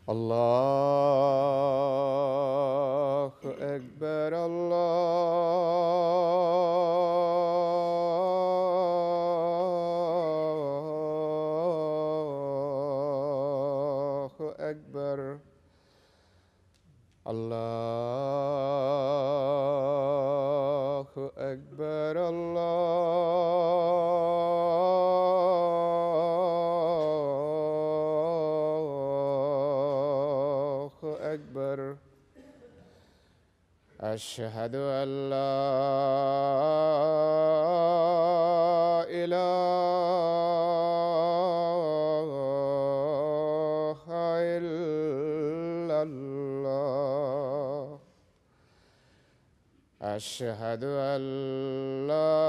الله أكبر الله أكبر الله أكبر الله أكبر أشهد أن لا إله إلا الله أشهد أن لا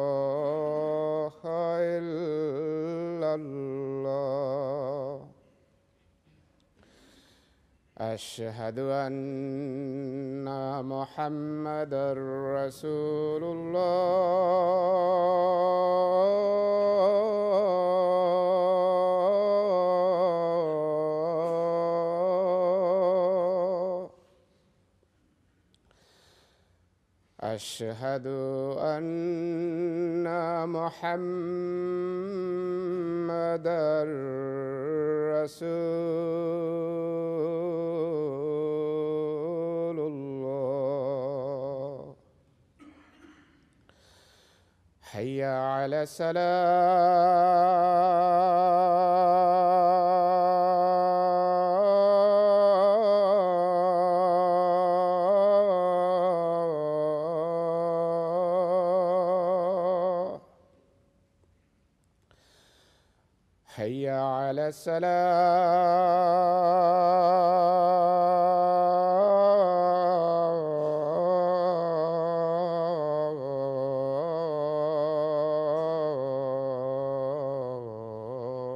إله إلا الله أشهد أن محمدًا رسول الله أشهد أن محمدًا رسول الله حي على الصلاة حي على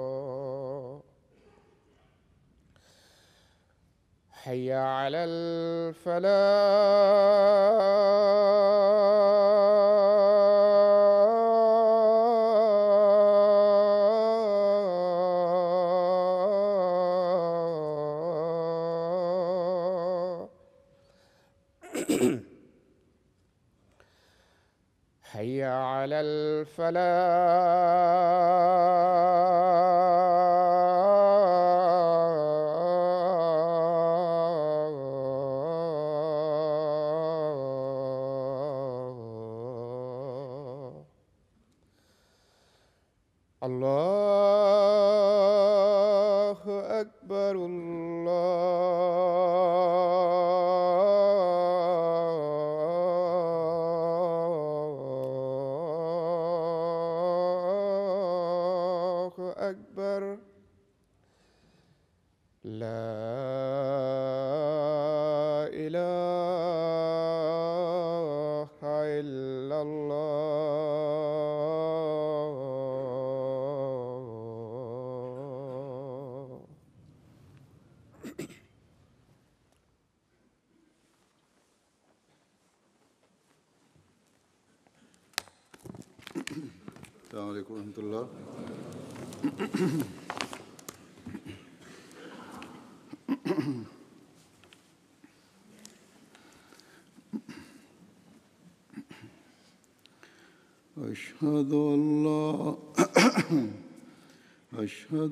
الصلاة حي على الفلاح حي على الفلاح الله أكبر الله أكبر لا إله إلا الله السلام عليكم ورحمة الله. أشهد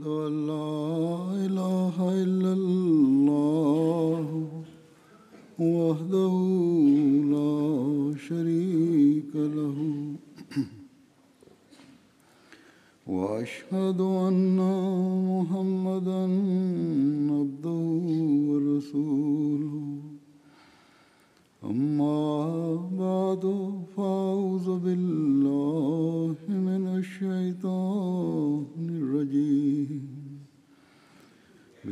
أن لا إله إلا الله وحده لا شريك له وأشهد أن محمدًا عبده ورسوله أما بعد فأعوذ بالله من الشيطان الرجيم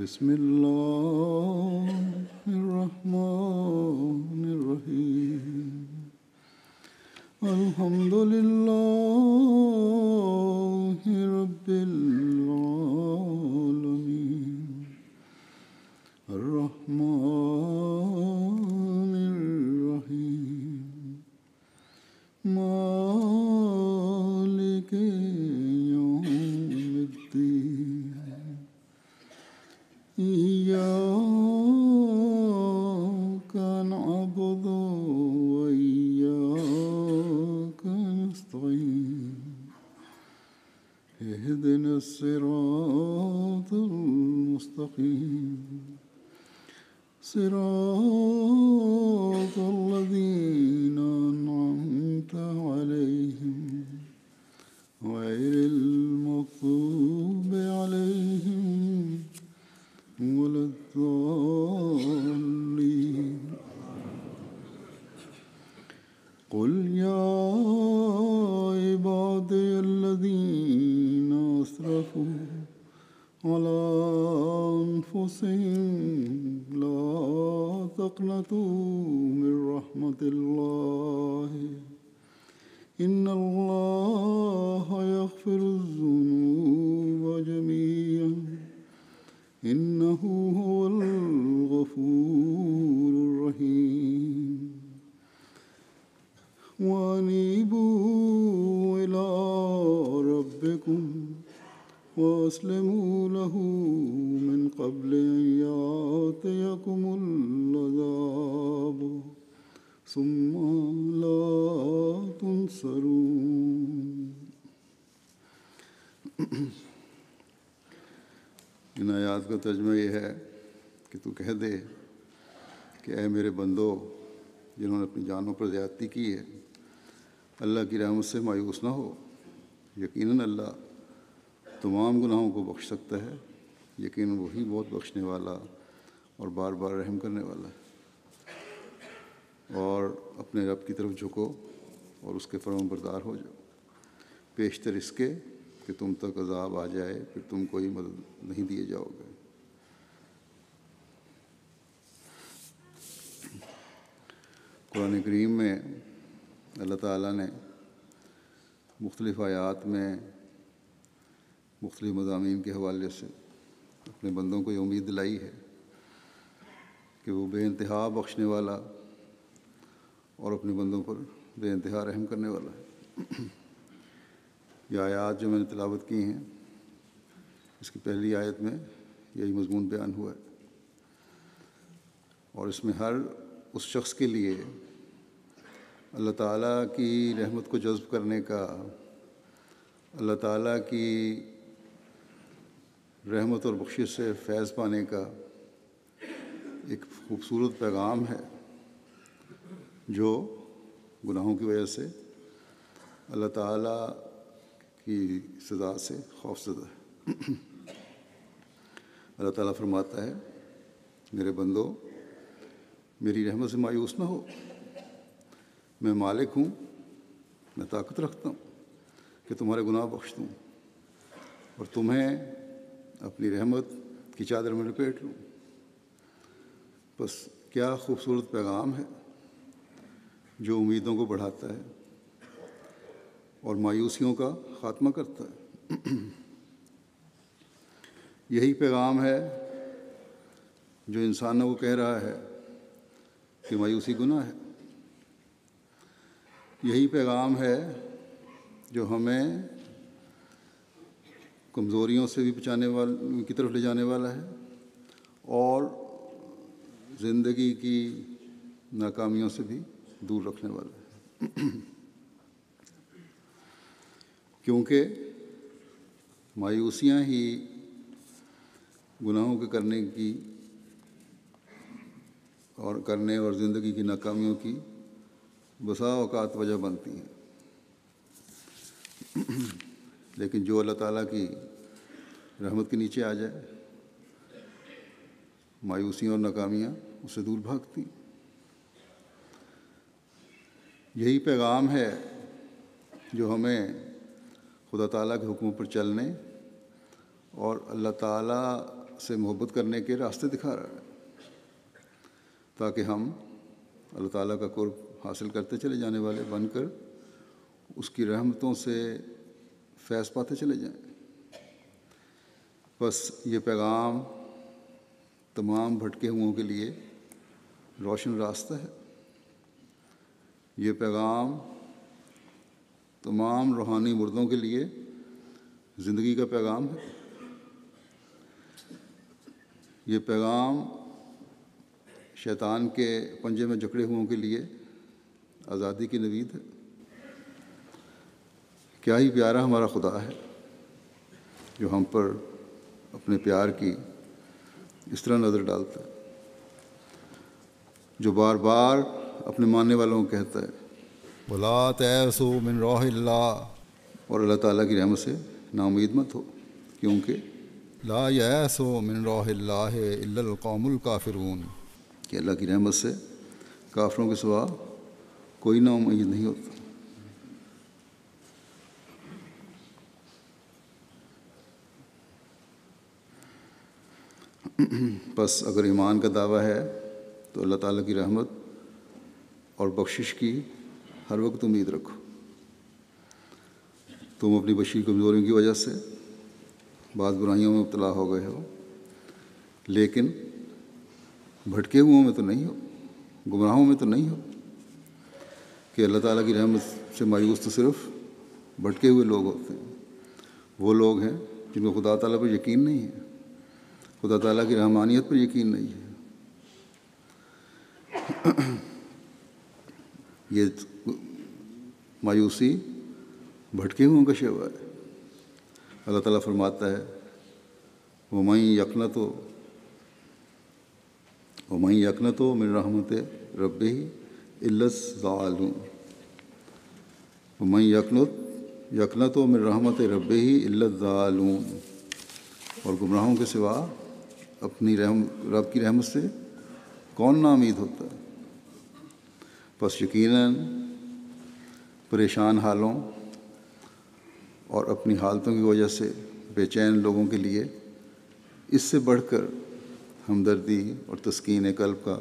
بسم الله الرحمن الرحيم الحمد لله رب العالمين الرحمن الرحيم مالك الصراط المستقيم صراط الذين أنعمت عليهم غير المغضوب عليهم ولا الضالين قل يا عبادي الذين أسرفوا على أنفسهم لا تقنطوا من رحمة الله إن الله يغفر الذنوب جميعا إنه هو الغفور الرحيم وأنيبوا إلى ربكم وأسلموا له من قبل أن يأتيكم العذاب ثم لا تنصرون. ان آیات کا ترجمہ یہ ہے کہ تو کہہ دے کہ اے میرے بندو جنہوں نے اپنی جانوں پر زیادتی کی ہے، اللہ کی رحمت سے مایوس نہ ہو، یقیناً اللہ تمام گناہوں کو بخش سکتا ہے، یقیناً وہی بہت بخشنے والا اور بار بار رحم کرنے والا ہے۔ اور اپنے رب کی طرف جھکو اور اس کے فرمان بردار ہو جاؤ، پیشتر اس کے کہ تم تک عذاب آ جائے پھر تم کوئی مدد نہیں دیے جاؤ گے۔ قرآن کریم میں اللہ تعالیٰ نے مختلف آیات میں مختلف مضامین کے حوالے سے اپنے بندوں کو یہ امید دلائی ہے کہ وہ بے انتہا بخشنے والا اور اپنے بندوں پر بے انتہا رحم کرنے والا ہے۔ یہ آیات جو میں نے تلاوت کی ہیں، اس کی پہلی آیت میں یہی مضمون بیان ہوا ہے، اور اس میں ہر اس شخص کے لیے اللہ تعالیٰ کی رحمت کو جذب کرنے کا، اللہ تعالیٰ کی رحمت اور بخشش سے فیض پانے کا ایک خوبصورت پیغام ہے جو گناہوں کی وجہ سے اللہ تعالیٰ کی سزا سے خوف زدہ ہے۔ اللہ تعالیٰ فرماتا ہے، میرے بندو میری رحمت سے مایوس نہ ہو، میں مالک ہوں، میں طاقت رکھتا ہوں کہ تمہارے گناہ بخش دوں اور تمہیں اپنی رحمت کی چادر میں لپیٹ لوں۔ بس کیا خوبصورت پیغام ہے جو امیدوں کو بڑھاتا ہے اور مایوسیوں کا خاتمہ کرتا ہے۔ یہی پیغام ہے جو انسانوں کو کہہ رہا ہے کہ مایوسی گناہ ہے۔ یہی پیغام ہے جو ہمیں کمزوریوں سے بھی بچانے والے کی طرف لے جانے والا ہے اور زندگی کی ناکامیوں سے بھی دور رکھنے والا ہے، کیونکہ مایوسیاں ہی گناہوں کے کرنے اور زندگی کی ناکامیوں کی بسا اوقات وجہ بنتی ہیں۔ لیکن جو اللہ تعالیٰ کی رحمت کے نیچے آ جائے، مایوسیاں اور ناکامیاں اس سے دور بھاگتی۔ یہی پیغام ہے جو ہمیں خدا تعالیٰ کے حکموں پر چلنے اور اللہ تعالیٰ سے محبت کرنے کے راستے دکھا رہا ہے، تاکہ ہم اللہ تعالیٰ کا قرب حاصل کرتے چلے جانے والے بن کر اس کی رحمتوں سے فیض پاتے چلے جائیں۔ بس یہ پیغام تمام بھٹکے ہوئوں کے لیے روشن راستہ ہے۔ یہ پیغام تمام روحانی مردوں کے لیے زندگی کا پیغام ہے۔ یہ پیغام شیطان کے پنجے میں جکڑے ہوئوں کے لیے آزادی کی نوید ہے۔ کیا ہی پیارا ہمارا خدا ہے جو ہم پر اپنے پیار کی اس طرح نظر ڈالتا ہے، جو بار بار اپنے ماننے والوں کو کہتا ہے ولا تیأسوا من روح اللہ، اور اللہ تعالیٰ کی رحمت سے نا امید مت ہو، کیونکہ لا یأس من روح اللہ الا القوم الکافرون، کہ اللہ کی رحمت سے کافروں کے سوا کوئی نا امید نہیں ہوتا۔ بس اگر ایمان کا دعویٰ ہے تو اللہ تعالیٰ کی رحمت اور بخشش کی ہر وقت امید رکھو۔ تم اپنی بشری کمزوریوں کی وجہ سے بعض برائیوں میں مبتلا ہو گئے ہو، لیکن بھٹکے ہوئوں میں تو نہیں ہو، گمراہوں میں تو نہیں ہو، کہ اللہ تعالیٰ کی رحمت سے مایوس تو صرف بھٹکے ہوئے لوگ ہوتے ہیں، وہ لوگ ہیں جن کو خدا تعالیٰ پر یقین نہیں ہے، خدا تعالیٰ کی رحمانیت پر یقین نہیں ہے۔ یہ مایوسی بھٹکے ہوئوں کا شیوا ہے۔ اللہ تعالیٰ فرماتا ہے وَمَن يَقْنَطُ مِن رَحْمَتِ رَبِّهِ إِلَّا الضَّالُّونَ، وَمَن يَقْنَطُ مِن رَحْمَتِ رَبِّهِ إِلَّا الضَّالُّونَ، اور گمراہوں کے سوا اپنی رب کی رحمت سے کون نا امید ہوتا ہے؟ بس یقیناً پریشان حالوں اور اپنی حالتوں کی وجہ سے بے چین لوگوں کے لیے اس سے بڑھ کر ہمدردی اور تسکین قلب کا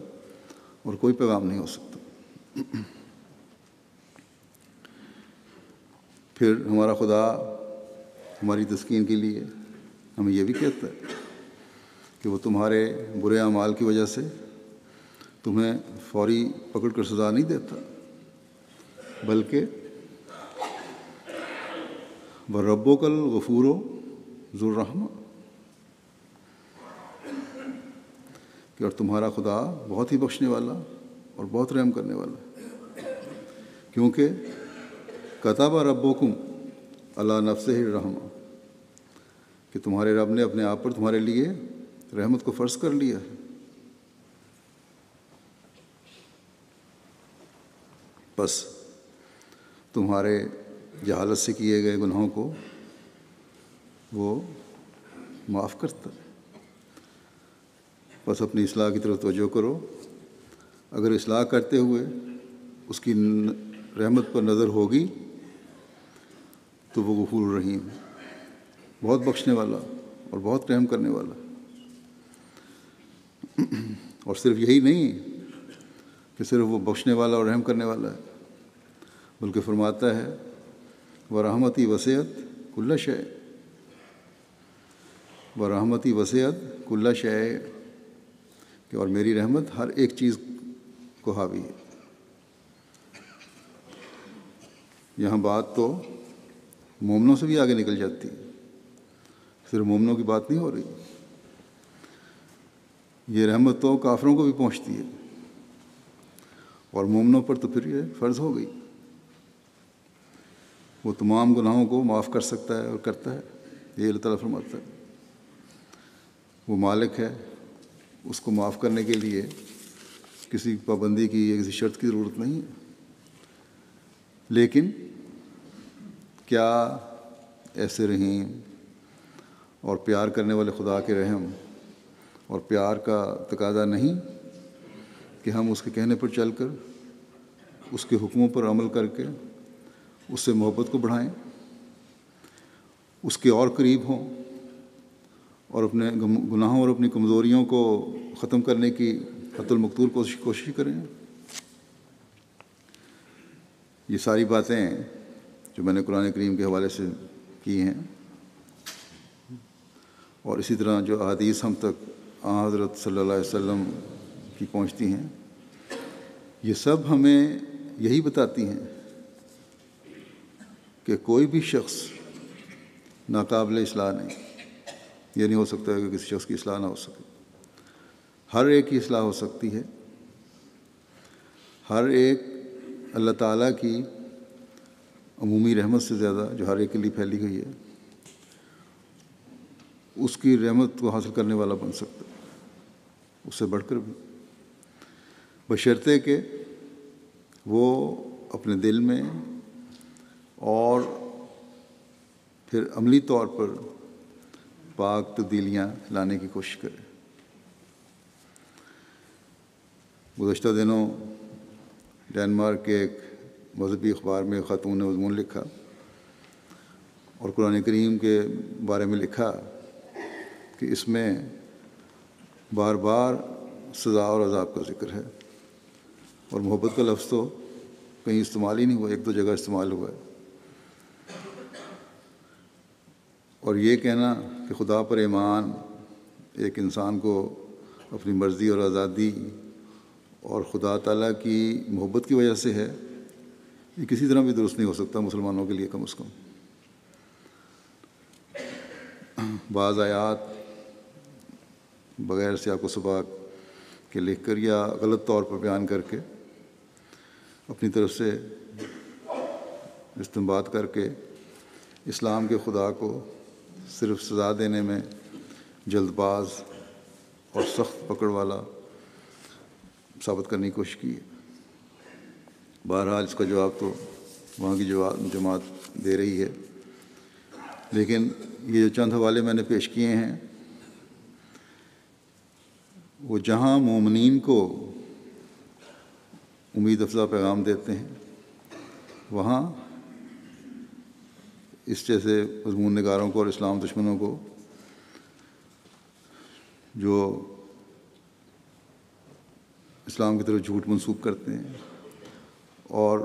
اور کوئی پیغام نہیں ہو سکتا۔ پھر ہمارا خدا ہماری تسکین کے لیے ہمیں یہ بھی کہتا ہے کہ وہ تمہارے برے اعمال کی وجہ سے تمہیں فوری پکڑ کر سزا نہیں دیتا، بلکہ وَرَبُّكَ الْغَفُورُ ذُو الرَّحْمَةِ، کہ اور تمہارا خدا بہت ہی بخشنے والا اور بہت رحم کرنے والا ہے، کیونکہ كَتَبَ رَبُّكُمْ عَلَىٰ نَفْسِهِ الرَّحْمَةَ، کہ تمہارے رب نے اپنے آپ پر تمہارے لیے رحمت کو فرض کر لیا ہے۔ بس تمہارے جہالت سے کیے گئے گناہوں کو وہ معاف کرتا ہے۔ بس اپنی اصلاح کی طرف توجہ کرو، اگر اصلاح کرتے ہوئے اس کی رحمت پر نظر ہوگی تو وہ غفور الرحیم، بہت بخشنے والا اور بہت رحم کرنے والا۔ اور صرف یہی نہیں کہ صرف وہ بخشنے والا اور رحم کرنے والا ہے، بلکہ فرماتا ہے وَرَحْمَتِي وَسِعَتْ كُلَّ شَيْءٍ، وَرَحْمَتِي وَسِعَتْ كُلَّ شَيْءٍ، کہ اور میری رحمت ہر ایک چیز کو حاوی ہے۔ یہاں بات تو مومنوں سے بھی آگے نکل جاتی ہے، صرف مومنوں کی بات نہیں ہو رہی، یہ رحمت تو کافروں کو بھی پہنچتی ہے، اور مومنوں پر تو پھر یہ فرض ہو گئی۔ وہ تمام گناہوں کو معاف کر سکتا ہے اور کرتا ہے، یہ اللہ تعالیٰ فرماتا ہے۔ وہ مالک ہے، اس کو معاف کرنے کے لیے کسی پابندی کی یا کسی شرط کی ضرورت نہیں ہے، لیکن کیا ایسے رحیم اور پیار کرنے والے خدا کے رحم اور پیار کا تقاضا نہیں کہ ہم اس کے کہنے پر چل کر اس کے حکموں پر عمل کر کے اس سے محبت کو بڑھائیں، اس کے اور قریب ہوں، اور اپنے گناہوں اور اپنی کمزوریوں کو ختم کرنے کی حتی المقدور کوشش کریں۔ یہ ساری باتیں جو میں نے قرآن کریم کے حوالے سے کی ہیں، اور اسی طرح جو احادیث ہم تک حضرت صلی اللہ علیہ وسلم کی پہنچتی ہیں، یہ سب ہمیں یہی بتاتی ہیں کہ کوئی بھی شخص ناقابل اصلاح نہیں، یہ نہیں ہو سکتا کہ کسی شخص کی اصلاح نہ ہو سکے، ہر ایک کی اصلاح ہو سکتی ہے، ہر ایک اللہ تعالیٰ کی عمومی رحمت سے زیادہ جو ہر ایک کے لیے پھیلی گئی ہے، اس کی رحمت کو حاصل کرنے والا بن سکتا ہے، اس سے بڑھ کر بھی، بشرطے کہ وہ اپنے دل میں اور پھر عملی طور پر پاک تبدیلیاں لانے کی کوشش کرے۔ گزشتہ دنوں ڈنمارک کے ایک مذہبی اخبار میں خاتون نے مضمون لکھا اور قرآن کریم کے بارے میں لکھا کہ اس میں بار بار سزا اور عذاب کا ذکر ہے، اور محبت کا لفظ تو کہیں استعمال ہی نہیں ہوا، ایک دو جگہ استعمال ہوا ہے۔ اور یہ کہنا کہ خدا پر ایمان ایک انسان کو اپنی مرضی اور آزادی اور خدا تعالیٰ کی محبت کی وجہ سے ہے، یہ کسی طرح بھی درست نہیں ہو سکتا مسلمانوں کے لیے کم از کم۔ بعض آیات بغیر سیاق و سباق کے لکھ کر یا غلط طور پر بیان کر کے اپنی طرف سے استنباط کر کے اسلام کے خدا کو صرف سزا دینے میں جلد باز اور سخت پکڑ والا ثابت کرنے کی کوشش کی ہے۔ بہرحال اس کا جواب تو وہاں کی جماعت دے رہی ہے، لیکن یہ جو چند حوالے میں نے پیش کیے ہیں وہ جہاں مومنین کو امید افزا پیغام دیتے ہیں، وہاں اس جیسے مضمون نگاروں کو اور اسلام دشمنوں کو جو اسلام کی طرف جھوٹ منسوب کرتے ہیں اور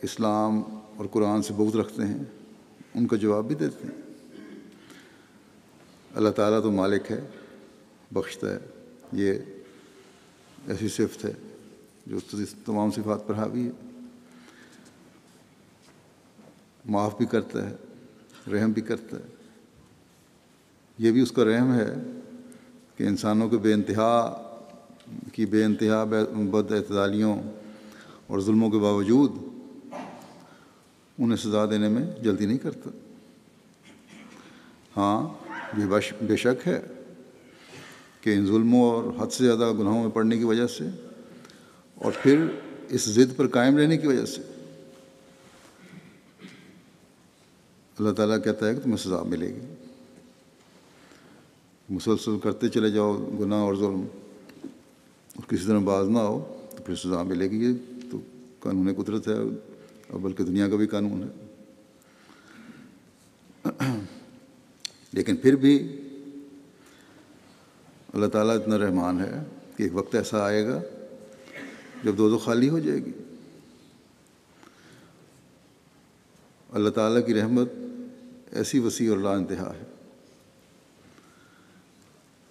اسلام اور قرآن سے بغض رکھتے ہیں، ان کا جواب بھی دیتے ہیں۔ اللہ تعالیٰ تو مالک ہے، بخشتا ہے، یہ ایسی صفت ہے جو تمام صفات پر حاوی ہے، معاف بھی کرتا ہے، رحم بھی کرتا ہے۔ یہ بھی اس کا رحم ہے کہ انسانوں کے بے انتہا بد اعتدالیوں اور ظلموں کے باوجود انہیں سزا دینے میں جلدی نہیں کرتا۔ ہاں یہ بے شک ہے کہ ان ظلموں اور حد سے زیادہ گناہوں میں پڑنے کی وجہ سے اور پھر اس ضد پر قائم رہنے کی وجہ سے اللہ تعالیٰ کہتا ہے کہ تمہیں سزا ملے گی۔ مسلسل کرتے چلے جاؤ گناہ اور ظلم اور کسی طرح باز نہ آؤ تو پھر سزا ملے گی۔ یہ تو قانون قدرت ہے، اور بلکہ دنیا کا بھی قانون ہے۔ لیکن پھر بھی اللہ تعالیٰ اتنا رحمان ہے کہ ایک وقت ایسا آئے گا جب دوزخ خالی ہو جائے گی۔ اللہ تعالیٰ کی رحمت ایسی وسیع اور لا انتہا ہے۔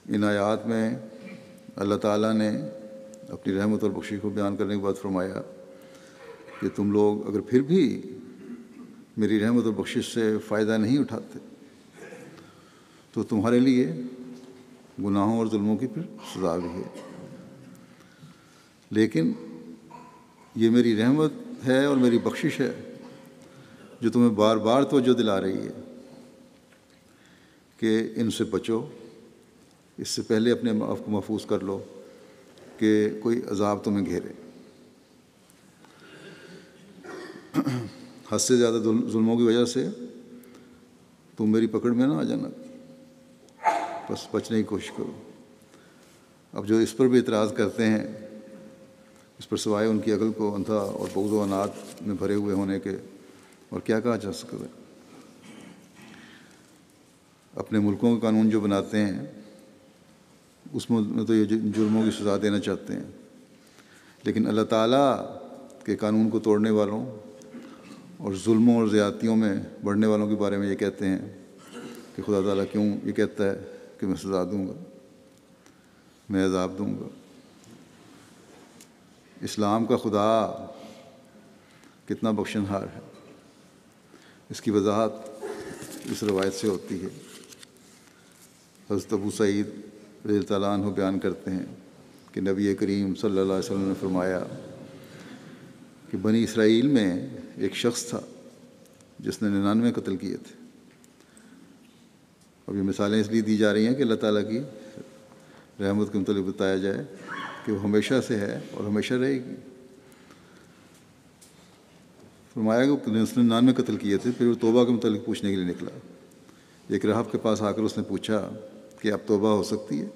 ان آیات میں اللہ تعالیٰ نے اپنی رحمت اور بخشش کو بیان کرنے کے بعد فرمایا کہ تم لوگ اگر پھر بھی میری رحمت اور بخشش سے فائدہ نہیں اٹھاتے تو تمہارے لیے گناہوں اور ظلموں کی پھر سزا بھی ہے۔ لیکن یہ میری رحمت ہے اور میری بخشش ہے جو تمہیں بار بار توجہ دلا رہی ہے کہ ان سے بچو، اس سے پہلے اپنے آپ کو محفوظ کر لو کہ کوئی عذاب تمہیں گھیرے۔ حد سے زیادہ ظلموں کی وجہ سے تم میری پکڑ میں نہ آ جانا، بس بچنے کی کوشش کرو۔ اب جو اس پر بھی اعتراض کرتے ہیں، اس پر سوائے ان کی عقل کو اندھا اور بغض و عناد میں بھرے ہوئے ہونے کے اور کیا کہا جا سکتا ہے۔ اپنے ملکوں کے قانون جو بناتے ہیں اس میں تو یہ جرموں کی سزا دینا چاہتے ہیں، لیکن اللہ تعالیٰ کے قانون کو توڑنے والوں اور ظلموں اور زیادتیوں میں بڑھنے والوں کے بارے میں یہ کہتے ہیں کہ خدا تعالیٰ کیوں یہ کہتا ہے کہ میں سزا دوں گا، میں عذاب دوں گا۔ اسلام کا خدا کتنا بخشنہار ہے، اس کی وضاحت اس روایت سے ہوتی ہے۔ حضرت ابو سعید رضی اللہ تعالیٰ عنہ بیان کرتے ہیں کہ نبی کریم صلی اللہ علیہ وسلم نے فرمایا کہ بنی اسرائیل میں ایک شخص تھا جس نے 99 قتل کیے تھے، اب یہ مثالیں اس لیے دی جا رہی ہیں کہ اللہ تعالیٰ کی رحمت کے متعلق بتایا جائے کہ وہ ہمیشہ سے ہے اور ہمیشہ رہے گی۔ فرمایا کہ اس نے 99 قتل کیے تھے، پھر وہ توبہ کے متعلق پوچھنے کے لیے نکلا۔ ایک راہب کے پاس آ کر اس نے پوچھا کہ اب توبہ ہو سکتی ہے؟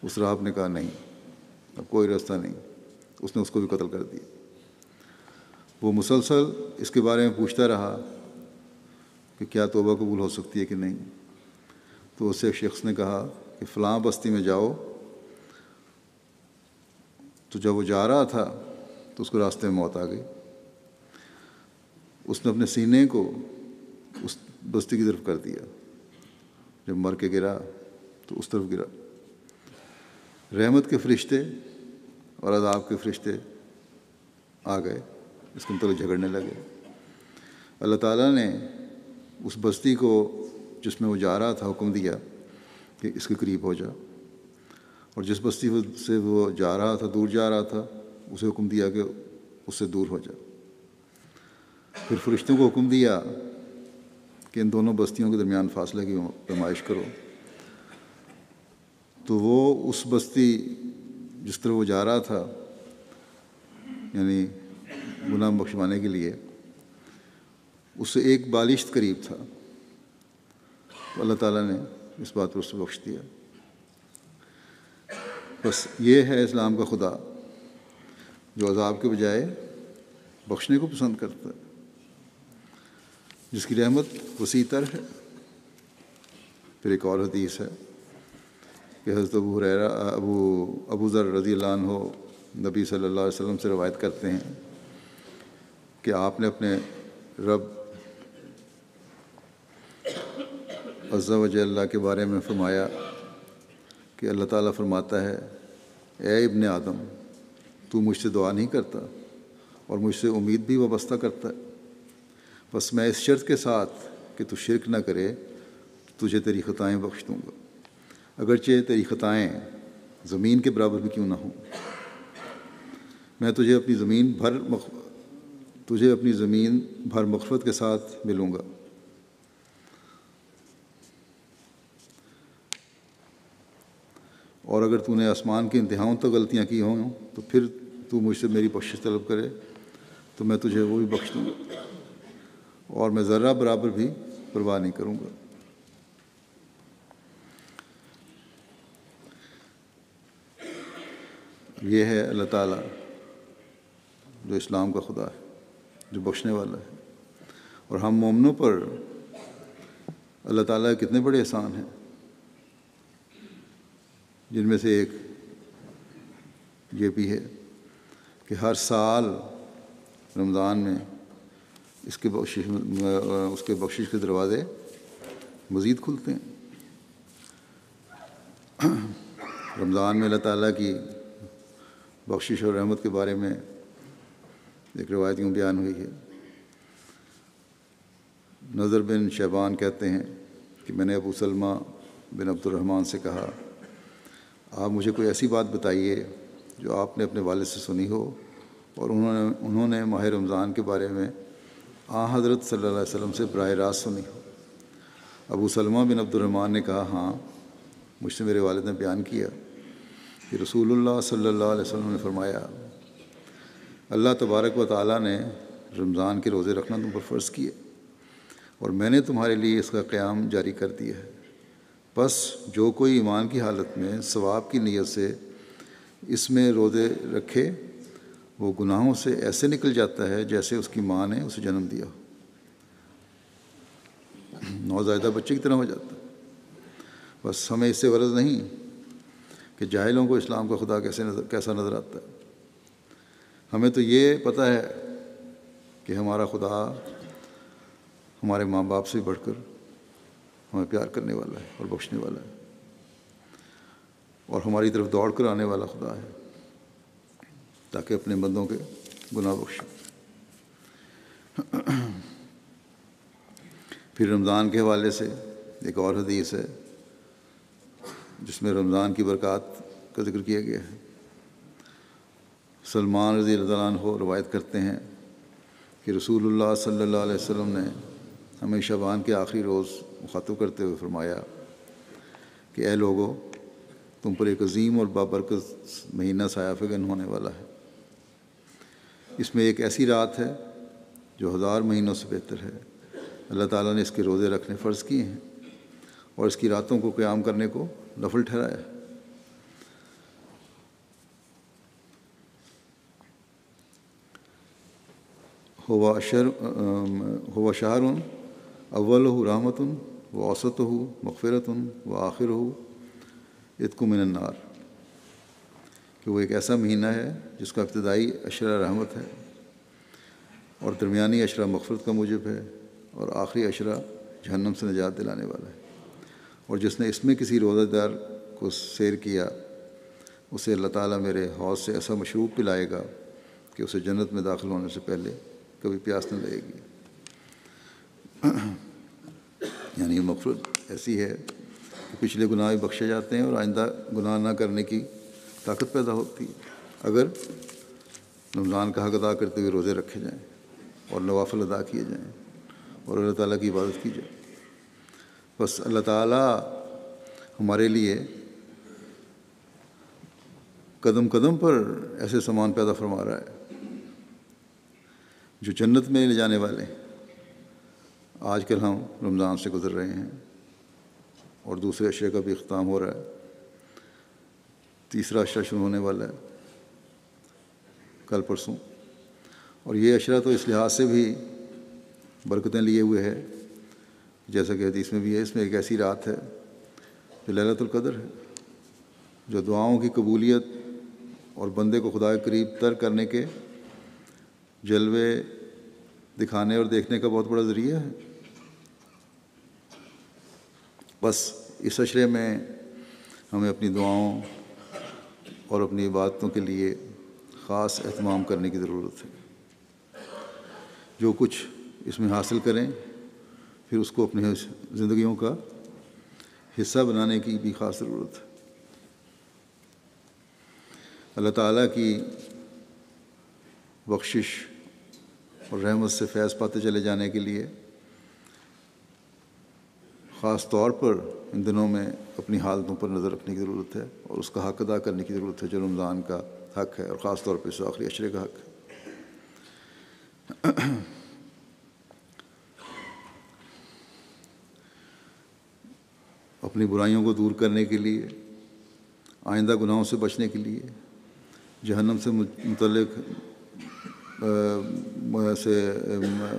اس راہب نے کہا نہیں، اب کوئی راستہ نہیں۔ اس نے اس کو بھی قتل کر دیا۔ وہ مسلسل اس کے بارے میں پوچھتا رہا کہ کیا توبہ قبول ہو سکتی ہے کہ نہیں۔ تو اس سے ایک شخص نے کہا کہ فلاں بستی میں جاؤ۔ تو جب وہ جا رہا تھا تو اس کو راستے میں موت آ گئی۔ اس نے اپنے سینے کو اس بستی کی طرف کر دیا۔ جب مر کے گرا تو اس طرف گرا۔ رحمت کے فرشتے اور عذاب کے فرشتے آ گئے، اس کے متعلق جھگڑنے لگے۔ اللہ تعالیٰ نے اس بستی کو جس میں وہ جا رہا تھا حکم دیا کہ اس کے قریب ہو جا، اور جس بستی سے وہ جا رہا تھا، دور جا رہا تھا، اسے حکم دیا کہ اس سے دور ہو جا۔ پھر فرشتوں کو حکم دیا کہ ان دونوں بستیوں کے درمیان فاصلے کی پیمائش کرو۔ تو وہ اس بستی جس طرح وہ جا رہا تھا، یعنی گناہ بخشوانے کے لیے، اس سے ایک بالشت قریب تھا، تو اللہ تعالیٰ نے اس بات پر اس سے بخش دیا۔ بس یہ ہے اسلام کا خدا، جو عذاب کے بجائے بخشنے کو پسند کرتا ہے، جس کی رحمت وسیع تر ہے۔ پھر ایک اور حدیث ہے کہ حضرت ابو ذر رضی اللہ عنہ نبی صلی اللہ علیہ وسلم سے روایت کرتے ہیں کہ آپ نے اپنے رب عز و جل اللہ کے بارے میں فرمایا کہ اللہ تعالیٰ فرماتا ہے، اے ابن آدم، تو مجھ سے دعا نہیں کرتا اور مجھ سے امید بھی وابستہ کرتا ہے، بس میں اس شرط کے ساتھ کہ تو شرک نہ کرے تجھے تیری خطائیں بخش دوں گا، اگرچہ تیری خطائیں زمین کے برابر بھی کیوں نہ ہوں۔ میں تجھے اپنی زمین بھر مغفرت کے ساتھ ملوں گا۔ اور اگر تو نے آسمان کی انتہاؤں تک غلطیاں کی ہوں تو پھر تو مجھ سے میری بخشش طلب کرے تو میں تجھے وہ بھی بخش دوں گا، اور میں ذرہ برابر بھی پرواہ نہیں کروں گا۔ یہ ہے اللہ تعالیٰ جو اسلام کا خدا ہے، جو بخشنے والا ہے۔ اور ہم مومنوں پر اللہ تعالیٰ کے کتنے بڑے احسان ہیں، جن میں سے ایک یہ بھی ہے کہ ہر سال رمضان میں اس کے بخشش کے دروازے مزید کھلتے ہیں۔ رمضان میں اللہ تعالیٰ کی بخشش اور رحمت کے بارے میں ایک روایت یوں بیان ہوئی ہے۔ نضر بن شیبان کہتے ہیں کہ میں نے ابو سلمہ بن عبد الرحمن سے کہا، آپ مجھے کوئی ایسی بات بتائیے جو آپ نے اپنے والد سے سنی ہو اور انہوں نے ماہ رمضان کے بارے میں حضرت صلی اللہ علیہ وسلم سے براہ راست سنی ہو۔ ابو سلمہ بن عبد الرحمن نے کہا، ہاں، مجھ سے میرے والد نے بیان کیا کہ رسول اللہ صلی اللہ علیہ وسلم نے فرمایا، اللہ تبارک و تعالیٰ نے رمضان کے روزے رکھنا تم پر فرض کیے اور میں نے تمہارے لیے اس کا قیام جاری کر دیا ہے، بس جو کوئی ایمان کی حالت میں ثواب کی نیت سے اس میں روزے رکھے وہ گناہوں سے ایسے نکل جاتا ہے جیسے اس کی ماں نے اسے جنم دیا ہو، نوزائیدہ بچے کی طرح ہو جاتا ہے۔ بس ہمیں اس سے غرض نہیں کہ جاہلوں کو اسلام کا خدا کیسا نظر آتا ہے، ہمیں تو یہ پتہ ہے کہ ہمارا خدا ہمارے ماں باپ سے بڑھ کر ہمیں پیار کرنے والا ہے اور بخشنے والا ہے، اور ہماری طرف دوڑ کر آنے والا خدا ہے تاکہ اپنے بندوں کے گناہ بخشے۔ پھر رمضان کے حوالے سے ایک اور حدیث ہے جس میں رمضان کی برکات کا ذکر کیا گیا ہے۔ سلمان رضی اللہ عنہ روایت کرتے ہیں کہ رسول اللہ صلی اللہ علیہ وسلم نے ہمیں شعبان کے آخری روز مخاطب کرتے ہوئے فرمایا کہ اے لوگو، تم پر ایک عظیم اور بابرکت مہینہ سایہ فگن ہونے والا ہے۔ اس میں ایک ایسی رات ہے جو 1000 مہینوں سے بہتر ہے۔ اللہ تعالیٰ نے اس کے روزے رکھنے فرض کیے ہیں اور اس کی راتوں کو قیام کرنے کو نفل ٹھہرایا ہے۔ ہوا شہر اولہ رحمت و اوسطہ مغفرت و آخرہ عتق من النار، کہ وہ ایک ایسا مہینہ ہے جس کا ابتدائی عشرہ رحمت ہے اور درمیانی عشرہ مغفرت کا موجب ہے اور آخری عشرہ جہنم سے نجات دلانے والا ہے، اور جس نے اس میں کسی روزہ دار کو سیر کیا اسے اللہ تعالیٰ میرے حوض سے ایسا مشروب پلائے گا کہ اسے جنت میں داخل ہونے سے پہلے کبھی پیاس نہ لگے گی۔ یعنی مغفرت ایسی ہے کہ پچھلے گناہ بھی بخشے جاتے ہیں اور آئندہ گناہ نہ کرنے کی طاقت پیدا ہوتی ہے اگر رمضان کا حق ادا کرتے ہوئے روزے رکھے جائیں اور نوافل ادا کیے جائیں اور اللہ تعالیٰ کی عبادت کی جائے۔ بس اللہ تعالیٰ ہمارے لیے قدم قدم پر ایسے سامان پیدا فرما رہا ہے جو جنت میں لے جانے والے ہیں۔ آج کل ہم رمضان سے گزر رہے ہیں اور دوسرے عشرے کا بھی اختتام ہو رہا ہے، تیسرا عشرہ شروع ہونے والا ہے کل پرسوں، اور یہ عشرہ تو اس لحاظ سے بھی برکتیں لیے ہوئے ہے جیسا کہ حدیث میں بھی ہے، اس میں ایک ایسی رات ہے جو لیلۃ القدر ہے، جو دعاؤں کی قبولیت اور بندے کو خدا کے قریب تر کرنے کے جلوے دکھانے اور دیکھنے کا بہت بڑا ذریعہ ہے۔ بس اس عشرے میں ہمیں اپنی دعاؤں اور اپنی عبادتوں کے لیے خاص اہتمام کرنے کی ضرورت ہے۔ جو کچھ اس میں حاصل کریں پھر اس کو اپنی زندگیوں کا حصہ بنانے کی بھی خاص ضرورت ہے۔ اللہ تعالیٰ کی بخشش اور رحمت سے فیض پاتے چلے جانے کے لیے خاص طور پر ان دنوں میں اپنی حالتوں پر نظر رکھنے کی ضرورت ہے اور اس کا حق ادا کرنے کی ضرورت ہے جو رمضان کا حق ہے اور خاص طور پہ اس آخری عشرے کا حق ہے۔ اپنی برائیوں کو دور کرنے کے لیے، آئندہ گناہوں سے بچنے کے لیے، جہنم سے متعلق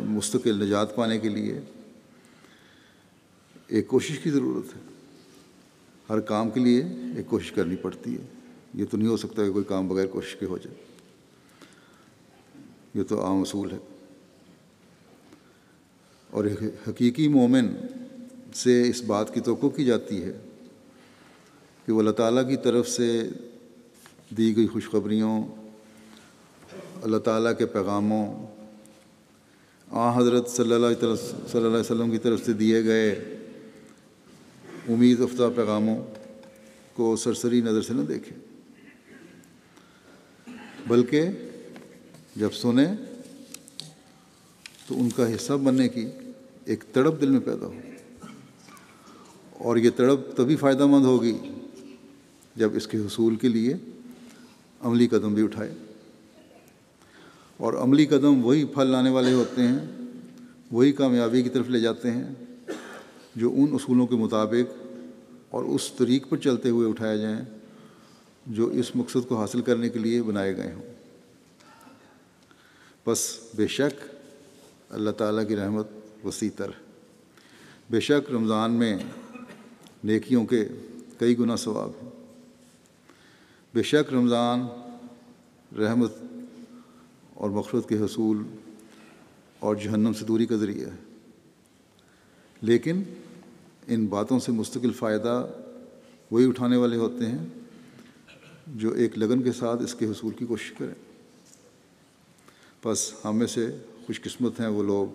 مستقل نجات پانے کے لیے ایک کوشش کی ضرورت ہے۔ ہر کام کے لیے ایک کوشش کرنی پڑتی ہے، یہ تو نہیں ہو سکتا کہ کوئی کام بغیر کوشش کے ہو جائے، یہ تو عام اصول ہے۔ اور ایک حقیقی مومن سے اس بات کی توقع کی جاتی ہے کہ وہ اللہ تعالیٰ کی طرف سے دی گئی خوشخبریوں، اللہ تعالیٰ کے پیغاموں، حضرت صلی اللہ علیہ وسلم کی طرف سے دیے گئے امید افزا پیغاموں کو سرسری نظر سے نہ دیکھے، بلکہ جب سنیں تو ان کا حصہ بننے کی ایک تڑپ دل میں پیدا ہو، اور یہ تڑپ تبھی فائدہ مند ہوگی جب اس کے حصول کے لیے عملی قدم بھی اٹھائے، اور عملی قدم وہی پھل لانے والے ہوتے ہیں، وہی کامیابی کی طرف لے جاتے ہیں جو ان اصولوں کے مطابق اور اس طریق پر چلتے ہوئے اٹھائے جائیں جو اس مقصد کو حاصل کرنے کے لیے بنائے گئے ہوں۔ بس بے شک اللہ تعالیٰ کی رحمت وسیع تر ہے، بے شک رمضان میں نیکیوں کے کئی گنا ثواب ہیں، بے شک رمضان رحمت اور مغفرت کے حصول اور جہنم سے دوری کا ذریعہ ہے، لیکن ان باتوں سے مستقل فائدہ وہی اٹھانے والے ہوتے ہیں جو ایک لگن کے ساتھ اس کے حصول کی کوشش کریں۔ بس ہم میں سے خوش قسمت ہیں وہ لوگ،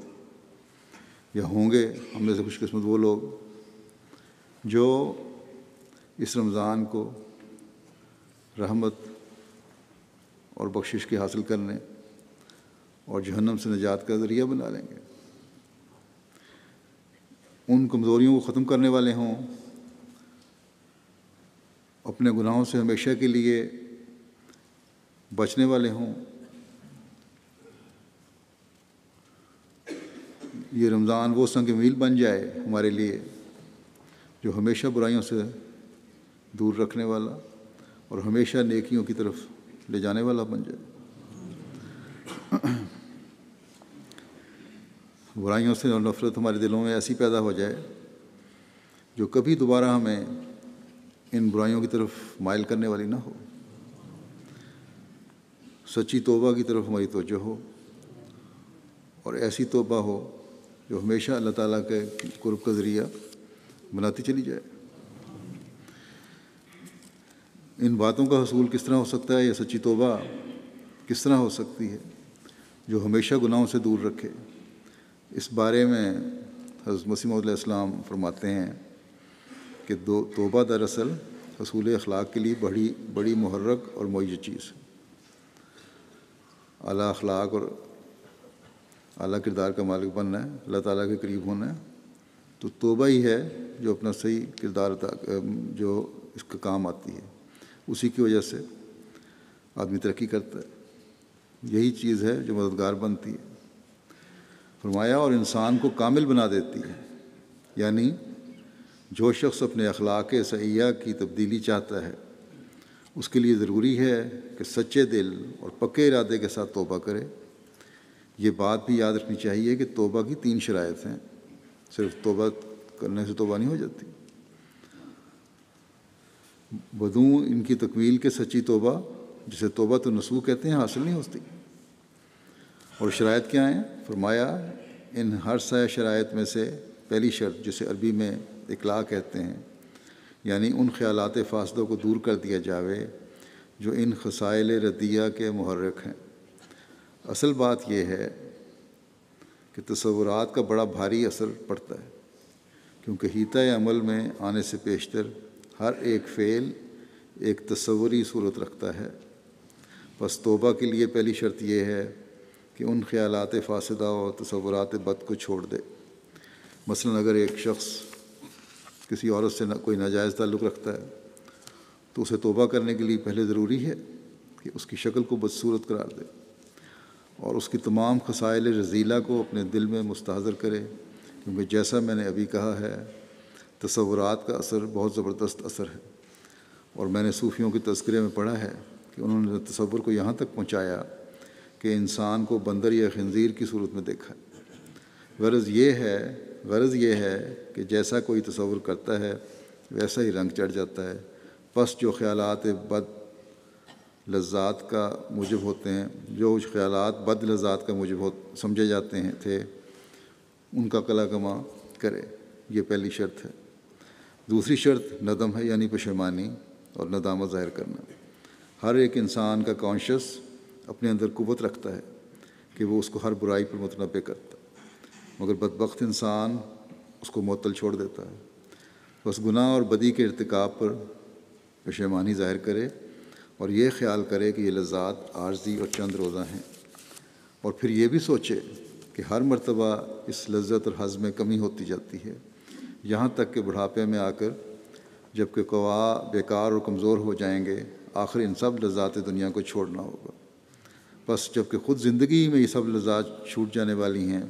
یا ہوں گے ہم میں سے خوش قسمت وہ لوگ جو اس رمضان کو رحمت اور بخشش کے حاصل کرنے اور جہنم سے نجات کا ذریعہ بنا لیں گے۔ ان کمزوریوں کو ختم کرنے والے ہوں، اپنے گناہوں سے ہمیشہ کے لیے بچنے والے ہوں۔ یہ رمضان وہ سنگ میل بن جائے ہمارے لیے جو ہمیشہ برائیوں سے دور رکھنے والا اور ہمیشہ نیکیوں کی طرف لے جانے والا بن جائے۔ برائیوں سے اور نفرت ہمارے دلوں میں ایسی پیدا ہو جائے جو کبھی دوبارہ ہمیں ان برائیوں کی طرف مائل کرنے والی نہ ہو۔ سچی توبہ کی طرف ہماری توجہ ہو، اور ایسی توبہ ہو جو ہمیشہ اللہ تعالیٰ کے قرب کا ذریعہ بناتی چلی جائے۔ ان باتوں کا حصول کس طرح ہو سکتا ہے، یہ سچی توبہ کس طرح ہو سکتی ہے جو ہمیشہ گناہوں سے دور رکھے؟ اس بارے میں حضرت مسیح موعود علیہ السلام فرماتے ہیں کہ توبہ دراصل حصول اخلاق کے لیے بڑی محرک اور معیّد چیز ہے۔ اعلیٰ اخلاق اور اعلیٰ کردار کا مالک بننا ہے، اللہ تعالیٰ کے قریب ہونا ہے، تو توبہ ہی ہے جو اپنا صحیح کردار جو اس کا کام آتی ہے۔ اسی کی وجہ سے آدمی ترقی کرتا ہے، یہی چیز ہے جو مددگار بنتی ہے۔ فرمایا اور انسان کو کامل بنا دیتی ہے، یعنی جو شخص اپنے اخلاق سیئہ کی تبدیلی چاہتا ہے اس کے لیے ضروری ہے کہ سچے دل اور پکے ارادے کے ساتھ توبہ کرے۔ یہ بات بھی یاد رکھنی چاہیے کہ توبہ کی 3 شرائط ہیں، صرف توبہ کرنے سے توبہ نہیں ہو جاتی۔ بدون ان کی تکمیل کے سچی توبہ، جسے توبہ تو نصوح کہتے ہیں، حاصل نہیں ہوتی۔ اور شرائط کیا ہیں؟ فرمایا ان ہر 6 شرائط میں سے پہلی شرط، جسے عربی میں اقلاع کہتے ہیں، یعنی ان خیالات فاسدوں کو دور کر دیا جاوے جو ان خصائل ردیہ کے محرک ہیں۔ اصل بات یہ ہے کہ تصورات کا بڑا بھاری اثر پڑتا ہے، کیونکہ حیطۂ عمل میں آنے سے پیشتر ہر ایک فعل ایک تصوری صورت رکھتا ہے۔ بس توبہ کے لیے پہلی شرط یہ ہے کہ ان خیالات فاسدہ اور تصورات بد کو چھوڑ دے۔ مثلاً اگر ایک شخص کسی عورت سے کوئی ناجائز تعلق رکھتا ہے تو اسے توبہ کرنے کے لیے پہلے ضروری ہے کہ اس کی شکل کو بدصورت قرار دے اور اس کی تمام خصائل رذیلہ کو اپنے دل میں مستحضر کرے، کیونکہ جیسا میں نے ابھی کہا ہے تصورات کا اثر بہت زبردست اثر ہے، اور میں نے صوفیوں کے تذکرے میں پڑھا ہے کہ انہوں نے تصور کو یہاں تک پہنچایا کہ انسان کو بندر یا خنزیر کی صورت میں دیکھا۔ غرض یہ ہے کہ جیسا کوئی تصور کرتا ہے ویسا ہی رنگ چڑھ جاتا ہے۔ پس جو خیالات بد لذات کا موجب ہوتے ہیں، جو خیالات بد لذات کا موجب سمجھے جاتے تھے، ان کا قلع کما کرے۔ یہ پہلی شرط ہے۔ دوسری شرط ندم ہے، یعنی پشیمانی اور ندامت ظاہر کرنا۔ ہر ایک انسان کا کانشس اپنے اندر قوت رکھتا ہے کہ وہ اس کو ہر برائی پر متنبع کرتا ہے، مگر بدبخت انسان اس کو معطل چھوڑ دیتا ہے۔ بس گناہ اور بدی کے ارتکاب پر پشیمانی ظاہر کرے اور یہ خیال کرے کہ یہ لذات عارضی اور چند روزہ ہیں، اور پھر یہ بھی سوچے کہ ہر مرتبہ اس لذت اور حظ میں کمی ہوتی جاتی ہے، یہاں تک کہ بڑھاپے میں آ کر جب کہ قوا بیکار اور کمزور ہو جائیں گے، آخر ان سب لذات دنیا کو چھوڑنا ہوگا۔ بس جب کہ خود زندگی میں یہ سب لذات چھوٹ جانے والی ہیں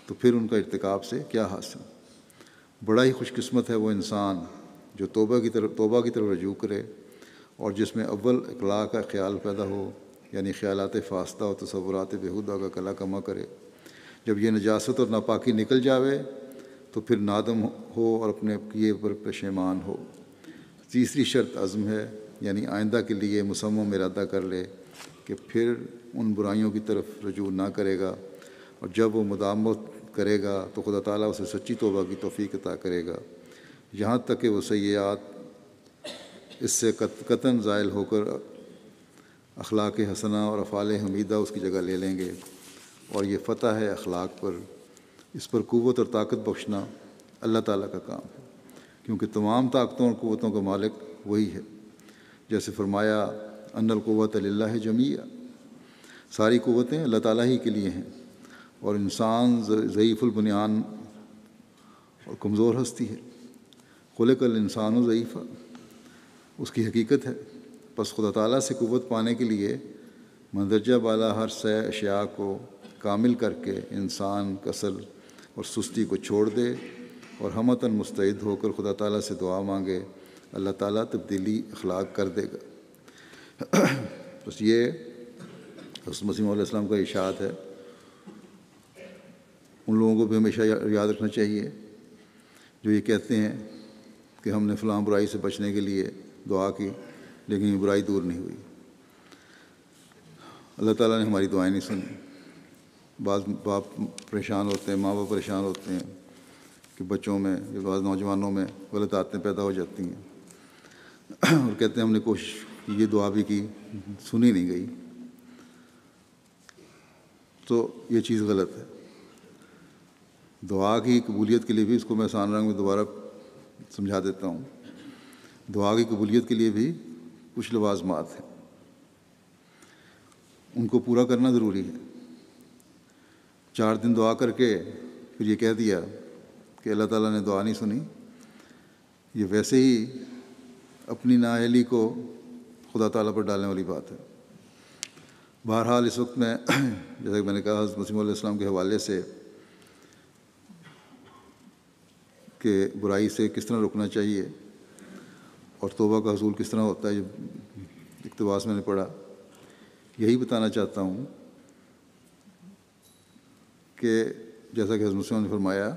تو پھر ان کا ارتکاب سے کیا حاصل؟ بڑا ہی خوش قسمت ہے وہ انسان جو توبہ کی طرف رجوع کرے اور جس میں اول اقلاع کا خیال پیدا ہو، یعنی خیالات فاسدہ اور تصورات بیہودہ کا قلع کما کرے۔ جب یہ نجاست اور ناپاکی نکل جاوے تو پھر نادم ہو اور اپنے کیے پر پشیمان ہو۔ تیسری شرط عزم ہے، یعنی آئندہ کے لیے مصمم ارادہ کر لے کہ پھر ان برائیوں کی طرف رجوع نہ کرے گا، اور جب وہ مداومت کرے گا تو خدا تعالیٰ اسے سچی توبہ کی توفیق عطا کرے گا، یہاں تک کہ وہ سیئات اس سے قطعاً زائل ہو کر اخلاق حسنہ اور افعال حمیدہ اس کی جگہ لے لیں گے۔ اور یہ فتح ہے اخلاق پر، اس پر قوت اور طاقت بخشنا اللہ تعالیٰ کا کام ہے، کیونکہ تمام طاقتوں اور قوتوں کا مالک وہی ہے۔ جیسے فرمایا ان القوۃ للہ جمیعا، ساری قوتیں اللہ تعالیٰ ہی کے لیے ہیں، اور انسان ضعیف البنیان اور کمزور ہستی ہے۔ خلق الانسان ضعیفہ، اس کی حقیقت ہے۔ پس خدا تعالیٰ سے قوت پانے کے لیے مندرجہ بالا ہر سے اشیاء کو کامل کر کے انسان کسل اور سستی کو چھوڑ دے اور ہمتاً مستعد ہو کر خدا تعالیٰ سے دعا مانگے، اللہ تعالیٰ تبدیلی اخلاق کر دے گا۔ بس یہ حضرت مسیح علیہ السلام کا ارشاد ہے۔ ان لوگوں کو بھی ہمیشہ یاد رکھنا چاہیے جو یہ کہتے ہیں کہ ہم نے فلاں برائی سے بچنے کے لیے دعا کی لیکن یہ برائی دور نہیں ہوئی۔ اللہ تعالیٰ نے ہماری دعائیں نہیں سنی۔ بعض باپ پریشان ہوتے ہیں، ماں باپ پریشان ہوتے ہیں کہ بچوں میں یا بعض نوجوانوں میں غلط عادتیں پیدا ہو جاتی ہیں اور کہتے ہیں ہم نے کوشش کی، یہ دعا بھی کی، سنی نہیں گئی۔ تو یہ چیز غلط ہے۔ دعا کی قبولیت کے لیے بھی، اس کو میں آسان رنگ میں دوبارہ سمجھا دیتا ہوں، دعا کی قبولیت کے لیے بھی کچھ لوازمات ہیں، ان کو پورا کرنا ضروری ہے۔ 4 دن دعا کر کے پھر یہ کہہ دیا کہ اللہ تعالیٰ نے دعا نہیں سنی، یہ ویسے ہی اپنی نااہلی کو خدا تعالیٰ پر ڈالنے والی بات ہے۔ بہرحال اس وقت میں جیسا کہ میں نے کہا حضرت مسیح علیہ السلام کے حوالے سے کہ برائی سے کس طرح رکنا چاہیے اور توبہ کا حصول کس طرح ہوتا ہے، جو اقتباس میں نے پڑھا، یہی بتانا چاہتا ہوں کہ جیسا کہ حضرت مسیح نے فرمایا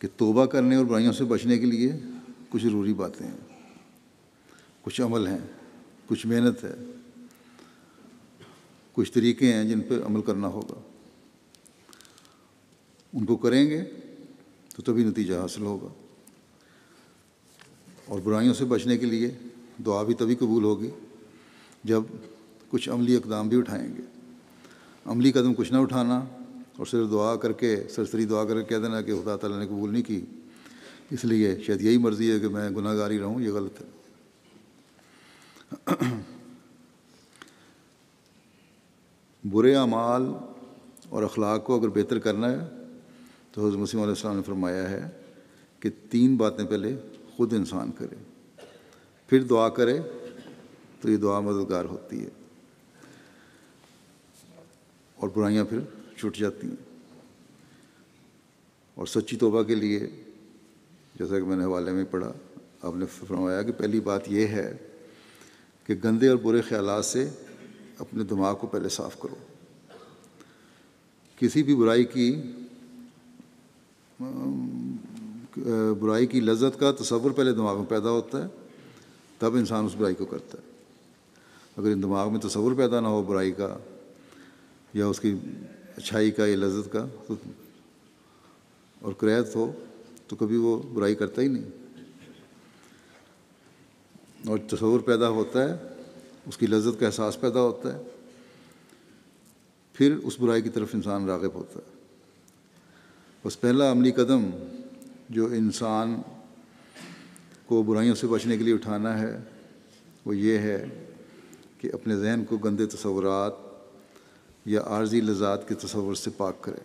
کہ توبہ کرنے اور برائیوں سے بچنے کے لیے کچھ ضروری باتیں ہیں، کچھ عمل ہیں، کچھ محنت ہے، کچھ طریقے ہیں جن پہ عمل کرنا ہوگا۔ ان کو کریں گے تو تبھی نتیجہ حاصل ہوگا، اور برائیوں سے بچنے کے لیے دعا بھی تبھی قبول ہوگی جب کچھ عملی اقدام بھی اٹھائیں گے۔ عملی قدم کچھ نہ اٹھانا اور صرف دعا کر کے، سرسری دعا کر کے کہہ دینا کہ خدا تعالیٰ نے قبول نہیں کی، اس لیے شاید یہی مرضی ہے کہ میں گناہ گار ہی رہوں، یہ غلط ہے۔ برے اعمال اور اخلاق کو اگر بہتر کرنا ہے تو حضرت مسیح علیہ السلام نے فرمایا ہے کہ 3 باتیں پہلے خود انسان کرے، پھر دعا کرے تو یہ دعا مددگار ہوتی ہے اور برائیاں پھر چھوٹ جاتی ہیں۔ اور سچی توبہ کے لیے جیسا کہ میں نے حوالے میں پڑھا، آپ نے فرمایا کہ پہلی بات یہ ہے کہ گندے اور برے خیالات سے اپنے دماغ کو پہلے صاف کرو۔ کسی بھی برائی کی لذت کا تصور پہلے دماغ میں پیدا ہوتا ہے، تب انسان اس برائی کو کرتا ہے۔ اگر دماغ میں تصور پیدا نہ ہو برائی کا یا اس کی اچھائی کا یا لذت کا اور کریت ہو تو کبھی وہ برائی کرتا ہی نہیں، اور تصور پیدا ہوتا ہے، اس کی لذت کا احساس پیدا ہوتا ہے، پھر اس برائی کی طرف انسان راغب ہوتا ہے۔ بس پہلا عملی قدم جو انسان کو برائیوں سے بچنے کے لیے اٹھانا ہے وہ یہ ہے کہ اپنے ذہن کو گندے تصورات یا عارضی لذات کے تصور سے پاک کرے۔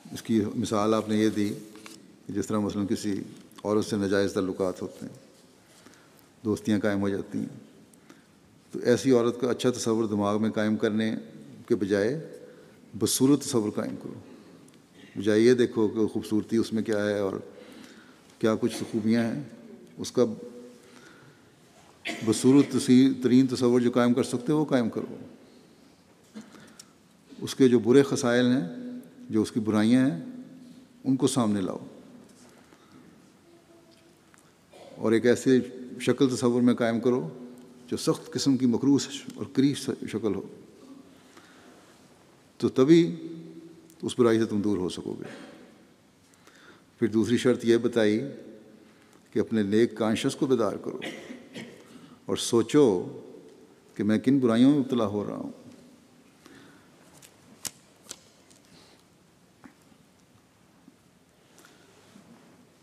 اس کی مثال آپ نے یہ دی کہ جس طرح مثلاً کسی عورت سے ناجائز تعلقات ہوتے ہیں، دوستیاں قائم ہو جاتی ہیں، تو ایسی عورت کا اچھا تصور دماغ میں قائم کرنے کے بجائے بدصورت تصور قائم کرو۔ بجائے یہ دیکھو کہ خوبصورتی اس میں کیا ہے اور کیا کچھ خوبیاں ہیں، اس کا بدصورت ترین تصور جو قائم کر سکتے ہو وہ قائم کرو۔ اس کے جو برے خصائل ہیں، جو اس کی برائیاں ہیں، ان کو سامنے لاؤ، اور ایک ایسے شکل تصور میں قائم کرو جو سخت قسم کی مکروہ اور کریہ شکل ہو، تو تبھی اس برائی سے تم دور ہو سکو گے۔ پھر دوسری شرط یہ بتائی کہ اپنے نیک کانشس کو بیدار کرو اور سوچو کہ میں کن برائیوں میں مبتلا ہو رہا ہوں۔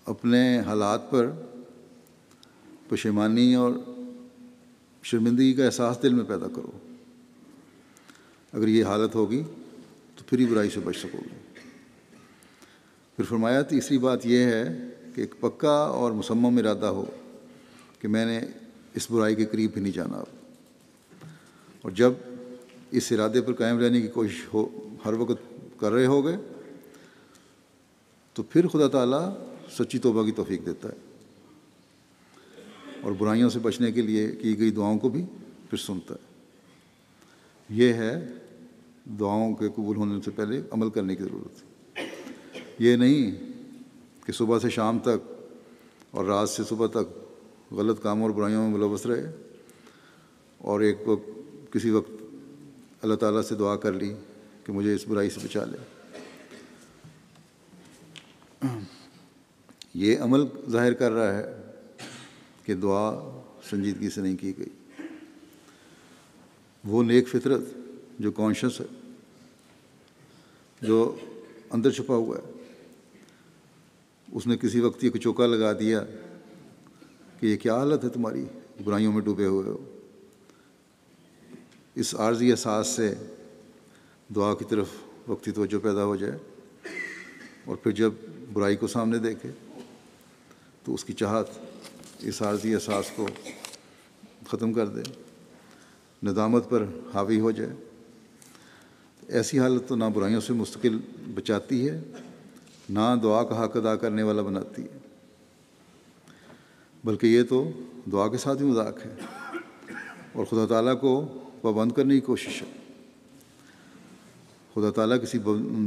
اپنے حالات پر پشیمانی اور شرمندگی کا احساس دل میں پیدا کرو۔ اگر یہ حالت ہوگی تو پھر ہی برائی سے بچ سکو گے۔ پھر فرمایا تیسری بات یہ ہے کہ ایک پکا اور مصمم ارادہ ہو کہ میں نے اس برائی کے قریب بھی نہیں جانا اب، اور جب اس ارادے پر قائم رہنے کی کوشش ہو ہر وقت کر رہے ہوگے تو پھر خدا تعالیٰ سچی توبہ کی توفیق دیتا ہے اور برائیوں سے بچنے کے لیے کی گئی دعاؤں کو بھی پھر سنتا ہے۔ یہ ہے دعاؤں کے قبول ہونے سے پہلے عمل کرنے کی ضرورت ہے۔ یہ نہیں کہ صبح سے شام تک اور رات سے صبح تک غلط کاموں اور برائیوں میں ملوث رہے اور ایک وقت کسی وقت اللہ تعالیٰ سے دعا کر لی کہ مجھے اس برائی سے بچا لے۔ یہ عمل ظاہر کر رہا ہے کہ دعا سنجیدگی سے نہیں کی گئی۔ وہ نیک فطرت جو کانشیس ہے، جو اندر چھپا ہوا ہے، اس نے کسی وقت یہ چوکا لگا دیا کہ یہ کیا حالت ہے تمہاری، برائیوں میں ڈوبے ہوئے ہو۔ اس عارضی احساس سے دعا کی طرف وقتی توجہ پیدا ہو جائے اور پھر جب برائی کو سامنے دیکھے تو اس کی چاہت اس عارضی احساس کو ختم کر دے، ندامت پر حاوی ہو جائے۔ ایسی حالت تو نہ برائیوں سے مستقل بچاتی ہے، نہ دعا کا حق ادا کرنے والا بناتی ہے، بلکہ یہ تو دعا کے ساتھ بھی مذاق ہے اور خدا تعالیٰ کو پابند کرنے کی کوشش ہے۔ خدا تعالیٰ کسی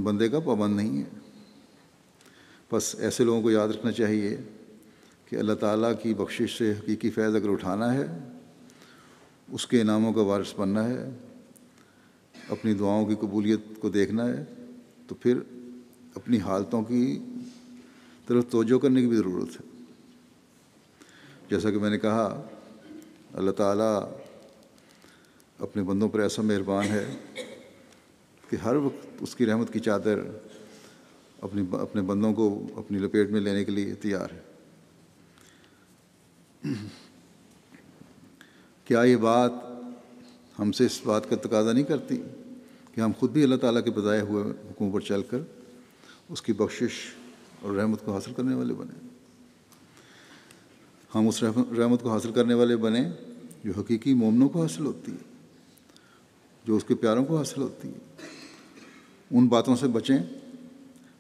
بندے کا پابند نہیں ہے۔ بس ایسے لوگوں کو یاد رکھنا چاہیے کہ اللہ تعالیٰ کی بخشش سے حقیقی فیض اگر اٹھانا ہے، اس کے انعاموں کا وارث بننا ہے، اپنی دعاؤں کی قبولیت کو دیکھنا ہے، تو پھر اپنی حالتوں کی طرف توجہ کرنے کی بھی ضرورت ہے۔ جیسا کہ میں نے کہا، اللہ تعالیٰ اپنے بندوں پر ایسا مہربان ہے کہ ہر وقت اس کی رحمت کی چادر اپنے بندوں کو اپنی لپیٹ میں لینے کے لیے تیار ہے۔ کیا یہ بات ہم سے اس بات کا تقاضا نہیں کرتی کہ ہم خود بھی اللہ تعالیٰ کے بتائے ہوئے حکموں پر چل کر اس کی بخشش اور رحمت کو حاصل کرنے والے بنیں؟ ہم اس رحمت کو حاصل کرنے والے بنیں جو حقیقی مومنوں کو حاصل ہوتی ہے، جو اس کے پیاروں کو حاصل ہوتی ہے۔ ان باتوں سے بچیں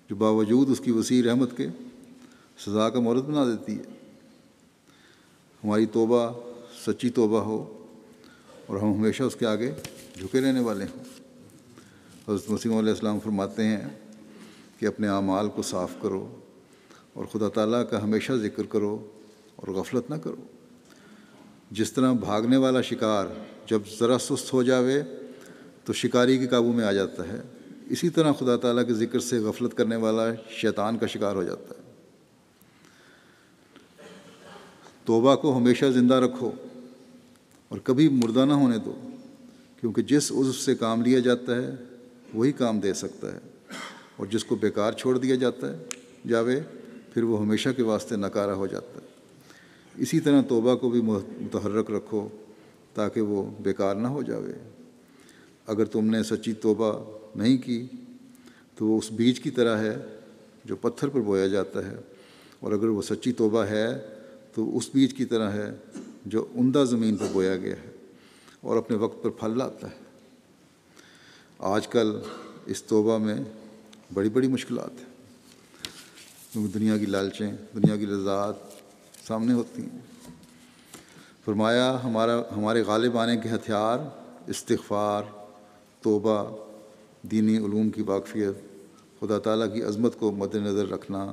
جو باوجود اس کی وسیع رحمت کے سزا کا مورد بنا دیتی ہے۔ ہماری توبہ سچی توبہ ہو اور ہم ہمیشہ اس کے آگے جھکے رہنے والے ہوں۔ حضرت مسیح علیہ السلام فرماتے ہیں کہ اپنے اعمال کو صاف کرو اور خدا تعالیٰ کا ہمیشہ ذکر کرو اور غفلت نہ کرو۔ جس طرح بھاگنے والا شکار جب ذرا سست ہو جاوے تو شکاری کے قابو میں آ جاتا ہے، اسی طرح خدا تعالیٰ کے ذکر سے غفلت کرنے والا شیطان کا شکار ہو جاتا ہے۔ توبہ کو ہمیشہ زندہ رکھو اور کبھی مردہ نہ ہونے دو، کیونکہ جس عضو سے کام لیا جاتا ہے وہی کام دے سکتا ہے، اور جس کو بیکار چھوڑ دیا جاوے پھر وہ ہمیشہ کے واسطے ناکارہ ہو جاتا ہے۔ اسی طرح توبہ کو بھی متحرک رکھو تاکہ وہ بیکار نہ ہو جاوے۔ اگر تم نے سچی توبہ نہیں کی تو وہ اس بیج کی طرح ہے جو پتھر پر بویا جاتا ہے، اور اگر وہ سچی توبہ ہے تو اس بیج کی طرح ہے جو عمدہ زمین پر بویا گیا ہے اور اپنے وقت پر پھل لاتا ہے۔ آج کل اس توبہ میں بڑی بڑی مشکلات ہیں، کیونکہ دنیا کی لالچیں، دنیا کی لذات سامنے ہوتی ہیں۔ فرمایا ہمارے غالب آنے کے ہتھیار استغفار، توبہ، دینی علوم کی واقفیت، خدا تعالیٰ کی عظمت کو مد نظر رکھنا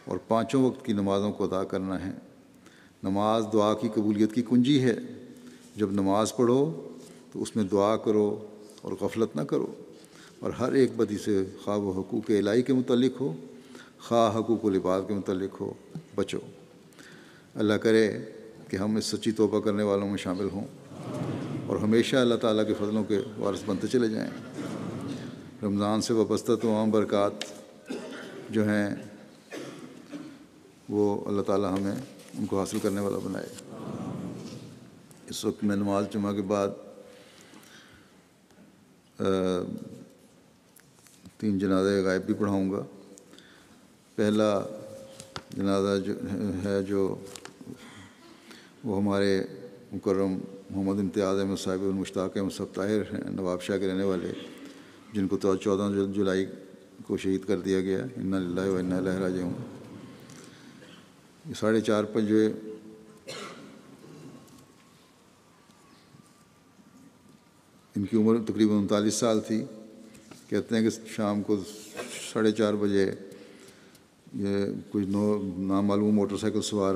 اور 5 وقت کی نمازوں کو ادا کرنا ہے۔ نماز دعا کی قبولیت کی کنجی ہے۔ جب نماز پڑھو تو اس میں دعا کرو اور غفلت نہ کرو، اور ہر ایک بدی سے خواہ وہ حقوق الہی کے متعلق ہو، خواہ حقوق العباد کے متعلق ہو، بچو۔ اللہ کرے کہ ہم اس سچی توبہ کرنے والوں میں شامل ہوں اور ہمیشہ اللہ تعالیٰ کے فضلوں کے وارث بنتے چلے جائیں۔ رمضان سے وابستہ تمام برکات جو ہیں وہ اللہ تعالیٰ ہمیں ان کو حاصل کرنے والا بنائے۔ اس وقت میں نماز جمعہ کے بعد 3 جنازے غائب بھی پڑھاؤں گا۔ پہلا جنازہ جو وہ ہمارے مکرم محمد امتیاز احمد صاحب المشتاق احمد صاحب طاہر ہیں، نواب شاہ کے رہنے والے، جن کو 14 جولائی کو شہید کر دیا گیا۔ انا للہ و انا الیہ راجعون۔ یہ 4:30 ان کی عمر تقریباً 39 سال تھی۔ کہتے ہیں کہ شام کو 4:30 یہ کچھ نامعلوم موٹر سائیکل سوار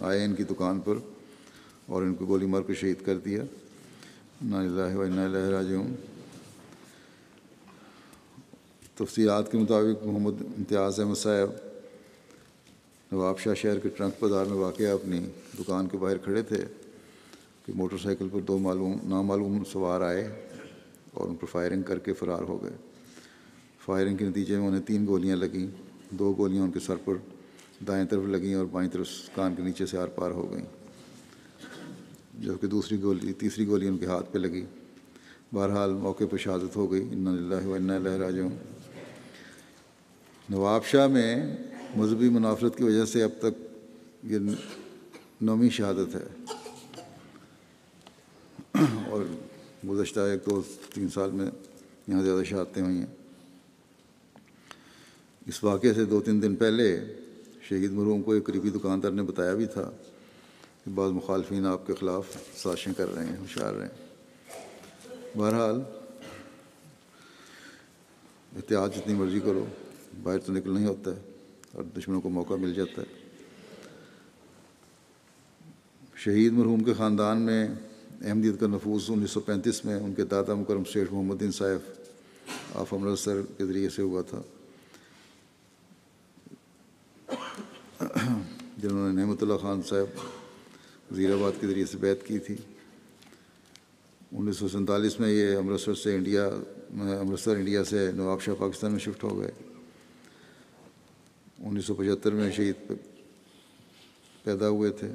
آئے ان کی دکان پر اور ان کو گولی مار کے شہید کر دیا۔ انا للہ و انا الیہ راجعون۔ تفصیلات کے مطابق محمد امتیاز احمد صاحب نواب شاہ شہر کے ٹرنک بازار میں واقع اپنی دکان کے باہر کھڑے تھے کہ موٹر سائیکل پر 2 نامعلوم سوار آئے اور ان پر فائرنگ کر کے فرار ہو گئے۔ فائرنگ کے نتیجے میں انہیں 3 گولیاں لگیں۔ 2 گولیاں ان کے سر پر دائیں طرف لگیں اور بائیں طرف کان کے نیچے سے آر پار ہو گئیں، جبکہ تیسری گولی ان کے ہاتھ پہ لگی۔ بہرحال موقع پہ شہادت ہو گئی۔ انا للہ و انا الیہ راجعون۔ نواب شاہ میں مذہبی منافرت کی وجہ سے اب تک یہ 9ویں شہادت ہے، اور گزشتہ 1-2-3 سال میں یہاں زیادہ شہادتیں ہوئی ہیں۔ اس واقعے سے 2-3 دن پہلے شہید مرحوم کو ایک قریبی دکاندار نے بتایا بھی تھا کہ بعض مخالفین آپ کے خلاف سازشیں کر رہے ہیں، ہوشیار رہیں۔ بہرحال احتیاط جتنی مرضی کرو، باہر تو نکلنا ہی ہوتا ہے اور دشمنوں کو موقع مل جاتا ہے۔ شہید مرحوم کے خاندان میں احمدیت کا نفوذ 1935 میں ان کے دادا مکرم سیٹھ محمد الدین صاحب آف امرتسر کے ذریعے سے ہوا تھا، جنہوں نے نعمت اللہ خان صاحب وزیر آباد کے ذریعے سے بیعت کی تھی۔ 1947 میں یہ امرتسر انڈیا سے نواب شاہ پاکستان میں شفٹ ہو گئے۔ 1975 میں شہید پیدا ہوئے تھے،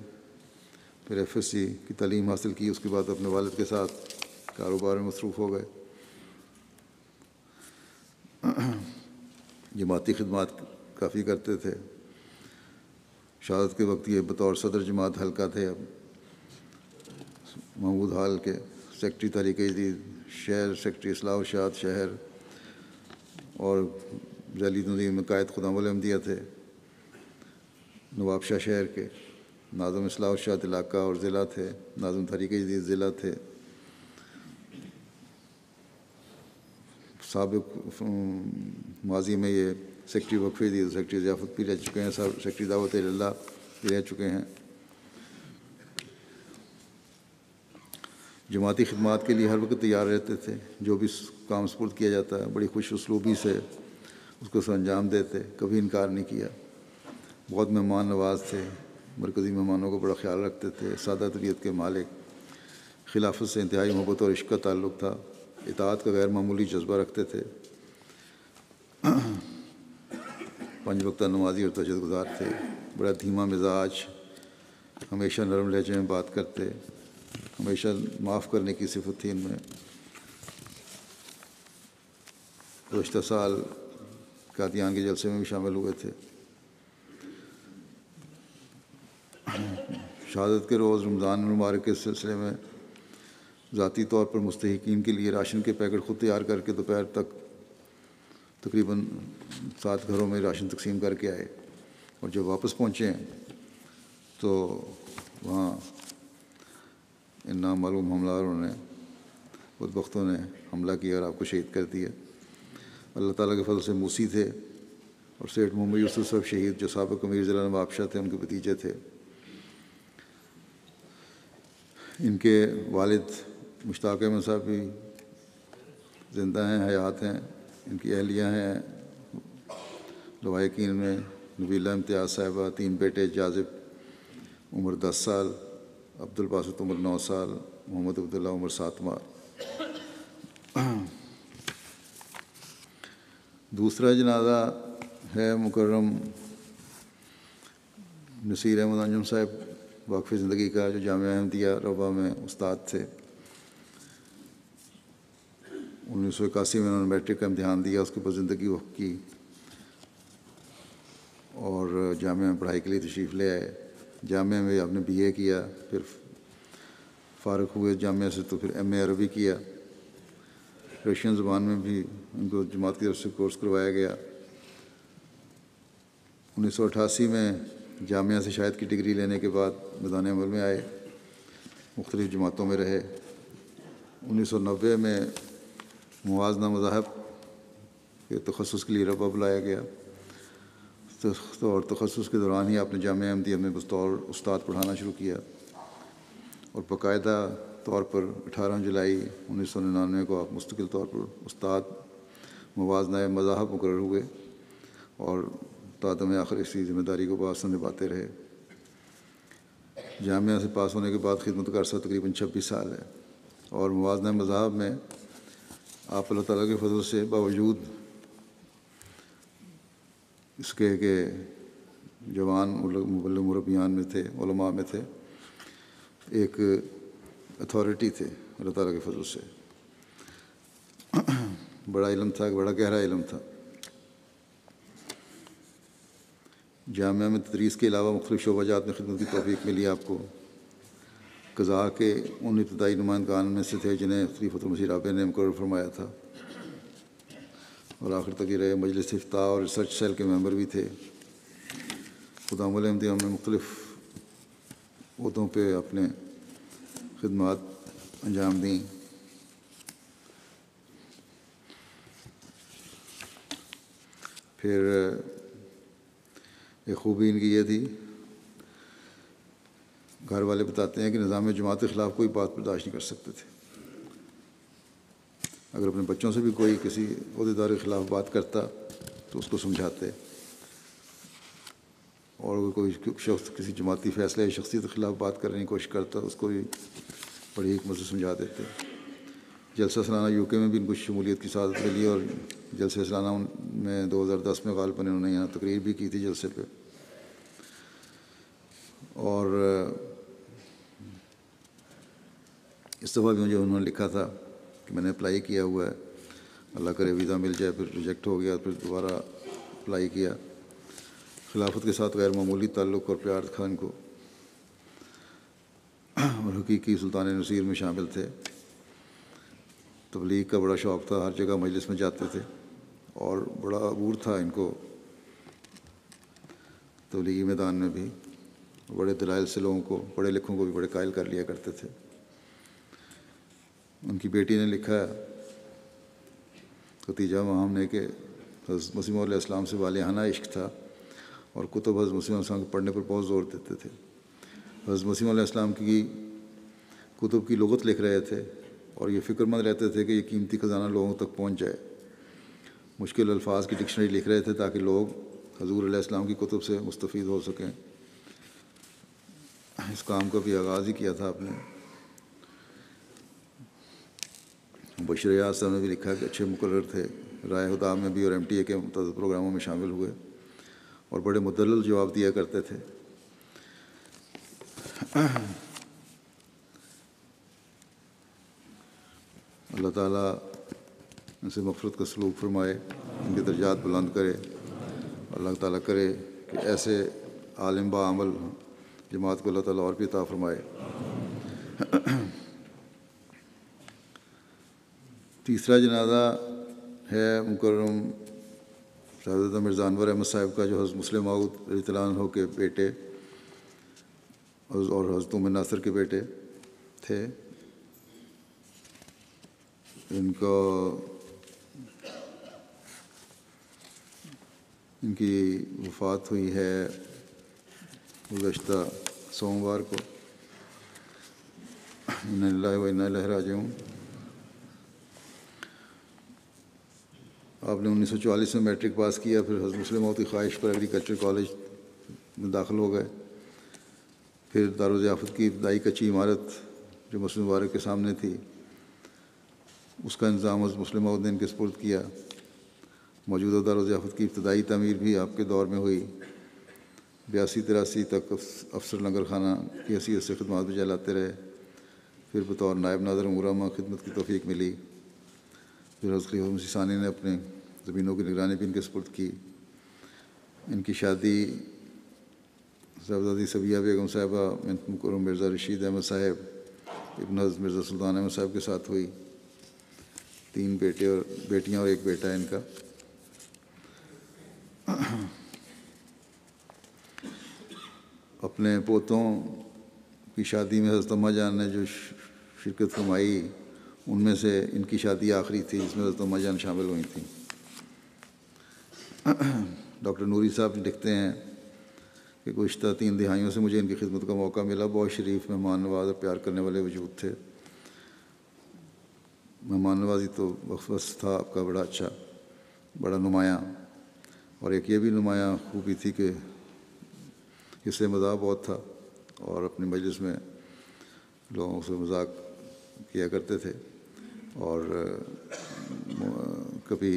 پھر FSc کی تعلیم حاصل کی، اس کے بعد اپنے والد کے ساتھ کاروبار میں مصروف ہو گئے۔ جماعتی خدمات کافی کرتے تھے۔ شہادت کے وقت یہ بطور صدر جماعت حلقہ تھے اب محمود حال کے، سیکٹری تحریک جدید شہر، سیکٹری اصلاح و ارشاد شہر، اور ذیلی تنظیم میں قائد خدام الاحمدیہ تھے۔ نواب شاہ شہر کے ناظم اصلاح و ارشاد علاقہ اور ضلع تھے، ناظم تحریک جدید ضلع تھے۔ سابق ماضی میں یہ سیکٹری وقف جدید، سیکٹری ضیافت بھی رہ چکے ہیں، سیکٹری دعوت اللہ بھی رہ چکے ہیں۔ جماعتی خدمات کے لیے ہر وقت تیار رہتے تھے، جو بھی کام سپرد کیا جاتا ہے بڑی خوش اسلوبی سے اس کو سر انجام دیتے، کبھی انکار نہیں کیا۔ بہت مہمان نواز تھے، مرکزی مہمانوں کو بڑا خیال رکھتے تھے، سادہ طبیعت کے مالک، خلافت سے انتہائی محبت اور عشق کا تعلق تھا، اطاعت کا غیر معمولی جذبہ رکھتے تھے، 5 وقتہ نمازی اور تہجد گزار تھے، بڑا دھیما مزاج، ہمیشہ نرم لہجے میں بات کرتے، ہمیشہ معاف کرنے کی صفت تھی ان میں۔ گزشتہ سال قادیان کے جلسے میں بھی شامل ہوئے تھے۔ شہادت کے روز رمضان المبارک کے سلسلے میں ذاتی طور پر مستحقین کے لیے راشن کے پیکٹ خود تیار کر کے دوپہر تک تقریباً 7 گھروں میں راشن تقسیم کر کے آئے، اور جب واپس پہنچے تو وہاں ان نامعلوم حملہ آوروں نے، بدبختوں نے حملہ کیا اور آپ کو شہید کر دیا۔ اللہ تعالیٰ کے فضل سے موسی تھے، اور سیٹھ محمد یوسف صاحب شہید جو سابق امیر ضلع نواب شاہ تھے، ان کے بھتیجے تھے۔ ان کے والد مشتاق احمد صاحب بھی زندہ ہیں، حیات ہیں۔ ان کی اہلیہ ہیں لواحقین میں نبیلہ امتیاز صاحبہ، 3 بیٹے، جاذب عمر 10 سال، عبد الباسط عمر 9 سال، محمد عبداللہ عمر 7 ماہ۔ دوسرا جنازہ ہے مکرم نصیر احمد انجم صاحب وقف زندگی کا، جو جامعہ احمدیہ روضہ میں استاد تھے۔ 1981 میں انہوں نے میٹرک کا امتحان دیا، اس کے بعد زندگی وقف کی اور جامعہ میں پڑھائی کے لیے تشریف لے آئے۔ جامعہ میں آپ نے BA کیا، پھر فارغ ہوئے جامعہ سے تو پھر MA عربی کیا۔ رشین زبان میں بھی ان کو جماعت کی طرف سے کورس کروایا گیا۔ 1988 میں جامعہ سے شاہد کی ڈگری لینے کے بعد میدان عمل میں آئے، مختلف جماعتوں میں رہے۔ 1990 میں موازنہ مذاہب کے تخصص کے لیے ربوہ بلایا گیا، اور تخصص کے دوران ہی آپ نے جامعہ احمدیہ میں بطور استاد پڑھانا شروع کیا، اور باقاعدہ طور پر 18 جولائی 1999 کو آپ مستقل طور پر استاد موازنہ مذاہب مقرر ہوئے اور تادم آخر اسی ذمہ داری کو بآسانی نبھاتے رہے۔ جامعہ سے پاس ہونے کے بعد خدمت کا عرصہ تقریباً 26 سال ہے، اور موازنہ مذاہب میں آپ اللہ تعالیٰ کے فضل سے باوجود اس کے کہ جوان مبلغ مربیان میں تھے، علماء میں تھے، ایک اتھارٹی تھے اللہ تعالیٰ کے فضل سے۔ بڑا علم تھا، بڑا گہرا علم تھا۔ جامعہ میں تدریس کے علاوہ مختلف شعبہ جات میں خدمت کی توفیق ملی آپ کو۔ قضاء کے ان ابتدائی نمائندگان میں سے تھے جنہیں خلیفۃ المسیح رابع نے مقرر فرمایا تھا، اور آخر تک یہ رہے۔ مجلس افتاء اور ریسرچ سیل کے ممبر بھی تھے۔ خدام احمدیہ میں مختلف عہدوں پہ اپنے خدمات انجام دیں۔ پھر ایک خوبی ان کی یہ تھی، گھر والے بتاتے ہیں کہ نظام جماعت کے خلاف کوئی بات برداشت نہیں کر سکتے تھے۔ اگر اپنے بچوں سے بھی کوئی کسی عہدیدار کے خلاف بات کرتا تو اس کو سمجھاتے، اور اگر کوئی شخص کسی جماعتی فیصلے یا شخصیت کے خلاف بات کرنے کی کوشش کرتا اس کو بھی بڑی حکمت سے سمجھا دیتے۔ جلسہ سالانہ UK میں بھی ان کو شمولیت کی سعادت ملی، اور جلسہ سالانہ میں 2010 میں غالباً انہوں نے یہاں تقریر بھی کی تھی جلسے پہ۔ اور اس دفعہ بھی مجھے انہوں نے لکھا تھا کہ میں نے اپلائی کیا ہوا ہے، اللہ کرے ویزا مل جائے، پھر ریجیکٹ ہو گیا، پھر دوبارہ اپلائی کیا۔ خلافت کے ساتھ غیر معمولی تعلق اور پیار تھا ان کو، اور حقیقی سلطان نصیر میں شامل تھے۔ تبلیغ کا بڑا شوق تھا، ہر جگہ مجلس میں جاتے تھے، اور بڑا عبور تھا ان کو تبلیغی میدان میں بھی۔ بڑے دلائل سے لوگوں کو، پڑھے لکھوں کو بھی بڑے قائل کر لیا کرتے تھے۔ ان کی بیٹی نے لکھا ہے ختیجہ ماہم نے کہ حضرت مسیح علیہ السلام سے والہانہ عشق تھا، اور کتب حضرت مسیح علیہ السلام کو پڑھنے پر بہت زور دیتے تھے۔ حضرت مسیح علیہ السلام کی کتب کی لغت لکھ رہے تھے، اور یہ فکر مند رہتے تھے کہ یہ قیمتی خزانہ لوگوں تک پہنچ جائے۔ مشکل الفاظ کی ڈکشنری لکھ رہے تھے تاکہ لوگ حضور علیہ السلام کی کتب سے مستفید ہو سکیں۔ اس کام کا بھی آغاز ہی کیا تھا آپ نے۔ بشیر ریاض صاحب نے بھی لکھا کہ اچھے مقرر تھے، رائے خدا میں بھی اور MTA کے متعدد پروگراموں میں شامل ہوئے، اور بڑے مدلل جواب دیا کرتے تھے۔ اللہ تعالیٰ ان سے مغفرت کا سلوک فرمائے، ان کے درجات بلند کرے۔ اللہ تعالیٰ کرے کہ ایسے عالم با عمل جماعت کو اللہ تعالیٰ اور بھی عطا فرمائے۔ تیسرا جنازہ ہے مکرم شہزادہ مرزا انور احمد صاحب کا، جو حضرت مسلم موعود رضی اللہ عنہ کے بیٹے اور حضرت ام ناصر کے بیٹے تھے۔ ان کی وفات ہوئی ہے گزشتہ سوموار کو۔ انا للہ و انا الیہ راجعون۔ آپ نے 1944 میں میٹرک پاس کیا، پھر حضرت مسلم موعود کی خواہش پر ایگریکلچر کالج میں داخل ہو گئے۔ پھر دارالضیافت کی ابتدائی کچی عمارت جو مسجد مبارک کے سامنے تھی، اس کا انتظام حضرت مسلم موعود نے ان کے سپرد کیا۔ موجودہ دارالضیافت کی ابتدائی تعمیر بھی آپ کے دور میں ہوئی۔ 82-83 تک افسر لنگر خانہ کی حیثیت سے خدمات بجا لاتے رہے۔ پھر بطور نائب ناظر امور عامہ خدمت کی توفیق ملی۔ پھر حضرت خلیفہ مسیح ثانی نے اپنے زمینوں کی نگرانی بھی ان کے سپرد کی. ان کی شادی صاحبزادی صبیہ بیگم صاحبہ بنت مکرم مرزا رشید احمد صاحب ابن حضرت مرزا سلطان احمد صاحب کے ساتھ ہوئی. 3 بیٹے اور بیٹیاں اور 1 بیٹا ہے ان کا. اپنے پوتوں کی شادی میں حضرت اماں جان نے جو شرکت فرمائی ان میں سے ان کی شادی آخری تھی جس میں حضرت اماں جان شامل ہوئی تھیں. ڈاکٹر نوری صاحب لکھتے ہیں کہ گزشتہ 3 دہائیوں سے مجھے ان کی خدمت کا موقع ملا. بہت شریف، مہمان نواز اور پیار کرنے والے وجود تھے. مہمان نوازی تو وقت تھا آپ کا بڑا اچھا، بڑا نمایاں. اور ایک یہ بھی نمایاں خوبی تھی کہ حصہ مزاح بہت تھا اور اپنی مجلس میں لوگوں سے مذاق کیا کرتے تھے اور کبھی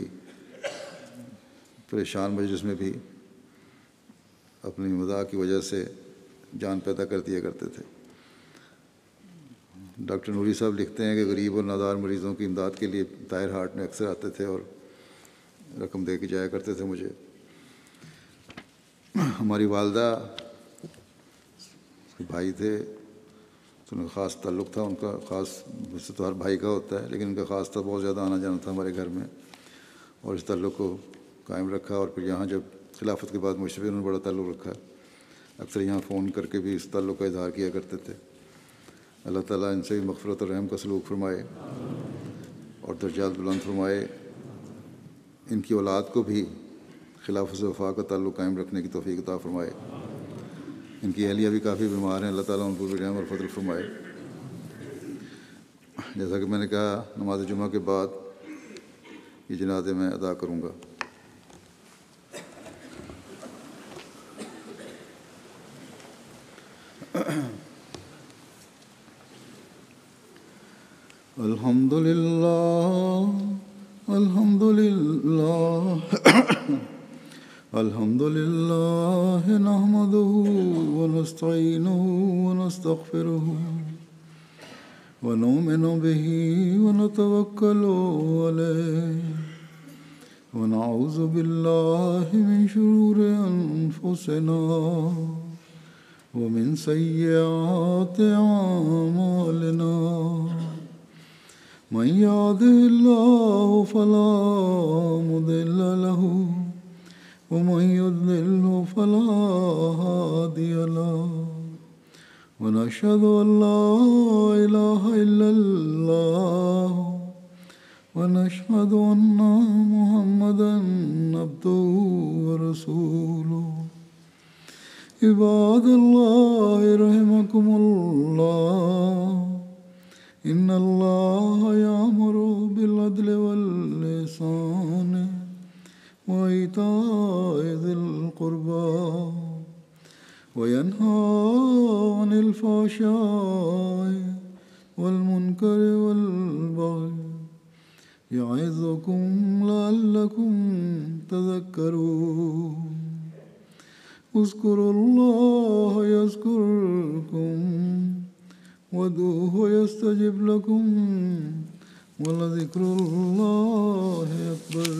پریشان مجلس میں بھی اپنی مذاق کی وجہ سے جان پیدا کر دیا کرتے تھے. ڈاکٹر نوری صاحب لکھتے ہیں کہ غریب اور نادار مریضوں کی امداد کے لیے طاہر ہارٹ میں اکثر آتے تھے اور رقم دے کے جایا کرتے تھے مجھے. ہماری والدہ کے بھائی تھے تو ان کا خاص تعلق تھا، ان کا خاص، ویسے تو ہر بھائی کا ہوتا ہے لیکن ان کا خاص تھا، بہت زیادہ آنا جانا تھا ہمارے گھر میں اور اس تعلق کو قائم رکھا. اور پھر یہاں جب خلافت کے بعد مجھ سے بھی انہوں نے بڑا تعلق رکھا. اکثر یہاں فون کر کے بھی اس تعلق کا اظہار کیا کرتے تھے. اللہ تعالیٰ ان سے بھی مغفرت اور رحم کا سلوک فرمائے اور درجات بلند فرمائے. ان کی اولاد کو بھی خلافت سے وفا کا تعلق قائم رکھنے کی توفیق عطا فرمائے. ان کی اہلیہ بھی کافی بیمار ہیں، اللہ تعالیٰ ان پر بھی رحم اور فضل فرمائے. جیسا کہ میں نے کہا، نماز جمعہ کے بعد یہ جنازے میں ادا کروں گا. الحمد للہ الحمد للہ الحمد للہ نحمده ونستعینه ونستغفره ونؤمن به ونتوکل علیہ ونعوذ باللہ من شرور انفسنا ومن سیئات اعمالنا من يهده الله فلا مضل له ومن يضلل فلا هادي له ونشهد أن لا إله إلا الله ونشهد أن محمدا عبده ورسوله. عباد الله رحمكم الله، إن الله يأمر بالعدل والإحسان وإيتاء ذي القربى وينهى عن الفحشاء والمنكر والبغي يعظكم لعلكم تذكرون. اذكروا الله يذكركم وادعوه يستجب لكم ولذكر الله أكبر.